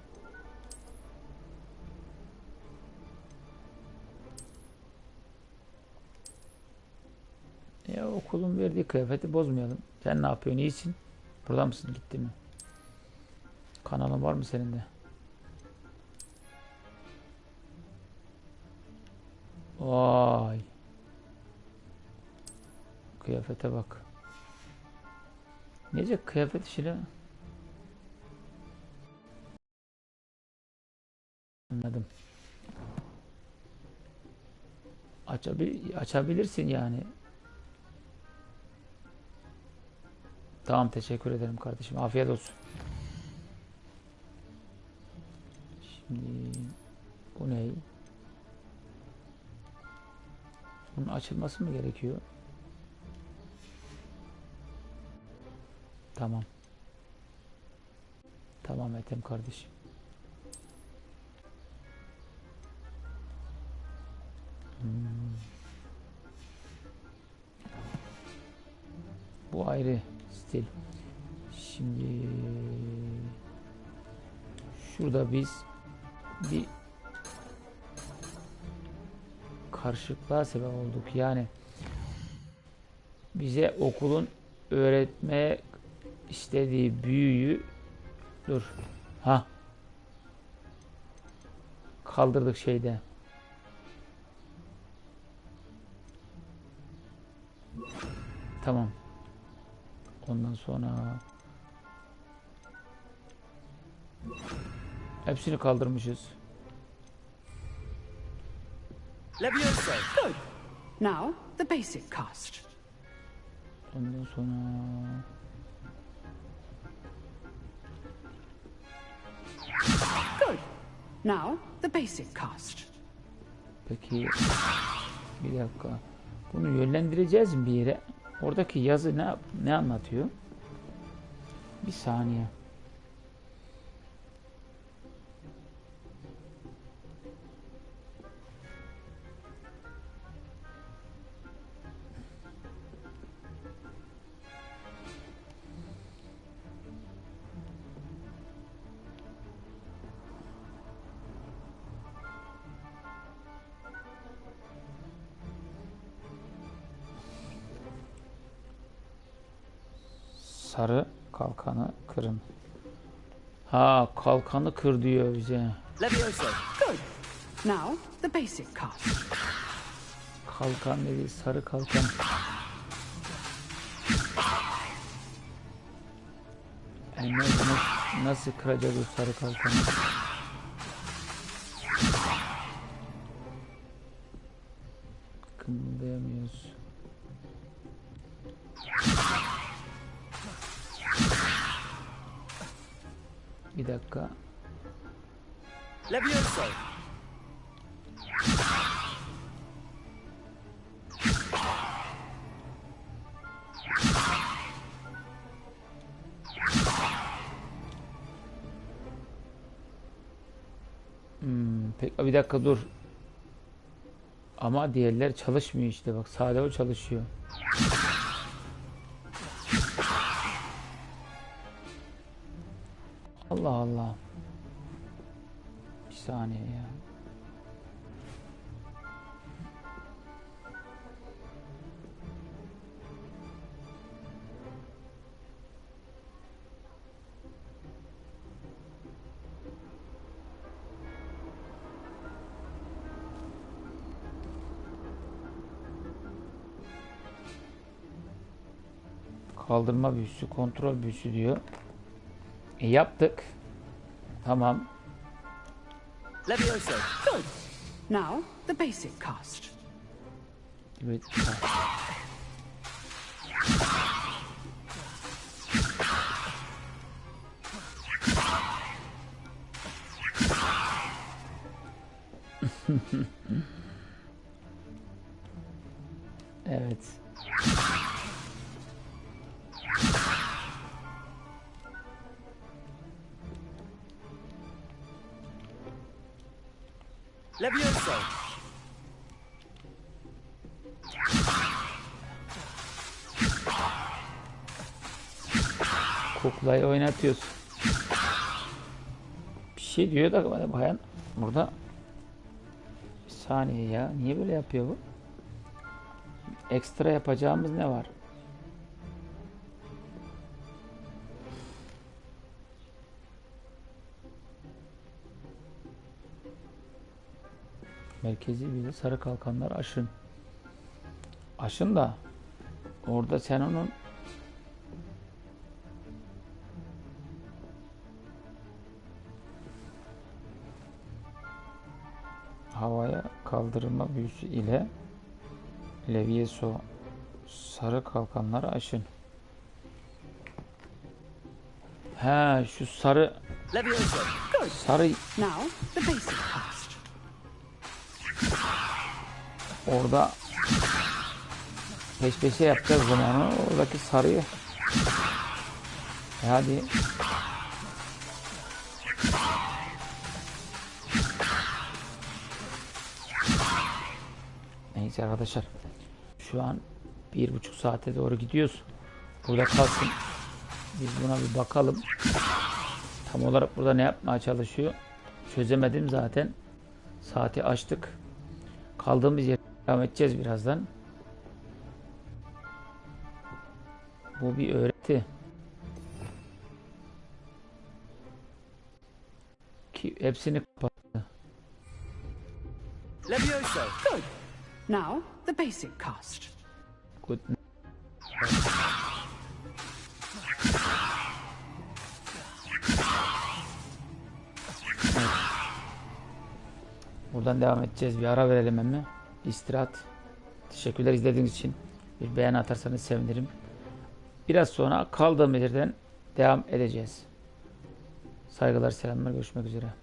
Ya okulun verdiği kıyafeti bozmayalım. Sen ne yapıyorsun? İyisin. Burada mısın? Gitti mi? Kanalın var mı senin de? Vay. Kıyafete bak. Nece kıyafet işine? Anladım. Açabilirsin yani. Tamam, teşekkür ederim kardeşim. Afiyet olsun. Şimdi bu ne? Bunun açılması mı gerekiyor? Tamam. Tamam Ethem kardeşim. Bu ayrı stil. Şimdi şurada biz bir karışıklığa sebep olduk. Yani bize okulun öğretmeye istediği büyüyü kaldırdık şeyde. Tamam. Ondan sonra hepsini kaldırmışız. Levioso. Good. Now, the basic cast. Ondan sonra Good. Now, the basic cast. peki bir dakika. Bunu yönlendireceğiz mi bir yere? Oradaki yazı ne anlatıyor? Bir saniye. Sarı kalkanı kırın. Ha, kalkanı kır diyor bize. Levioso. Good. Now, the basic cast. Kalkan dedi, sarı kalkan. Yani nasıl kıracağız o sarı kalkanı? Bir dakika. Levioso. Peki bir dakika dur. Ama diğerler çalışmıyor işte bak. Sadece o çalışıyor. Allah Allah. Bir saniye ya. Kaldırma büyüsü, kontrol büyüsü diyor. Yaptık. Tamam. Levioso. Good. Now, the basic cast. Evet. Evet. Levioso. Kuklayı oynatıyorsun. Bir şey diyor da bayan burada. Bir saniye ya. Niye böyle yapıyor bu? Ekstra yapacağımız ne var? Merkezi bir de sarı kalkanlar aşın. Aşın da orada sen onun havaya kaldırma büyüsü ile Levioso sarı kalkanları aşın. He şu sarı sarı Now, the basic cast. orada peş peşe yapacağız zamanı. Oradaki sarıyı. Hadi. Neyse arkadaşlar. Şu an 1,5 saate doğru gidiyoruz. Burada kalsın. Biz buna bir bakalım. Tam olarak burada ne yapmaya çalışıyor? Çözemedim zaten. Saati açtık. Kaldığımız yere devam edeceğiz birazdan. Bu bir öğreti. Ki hepsini kapattı. Levioso. Good. Now, the basic cast. Good. Evet. Buradan devam edeceğiz. Bir ara verelim hemen. İstirahat. Teşekkürler izlediğiniz için. Bir beğen atarsanız sevinirim. Biraz sonra kaldığımız yerden devam edeceğiz. Saygılar, selamlar. Görüşmek üzere.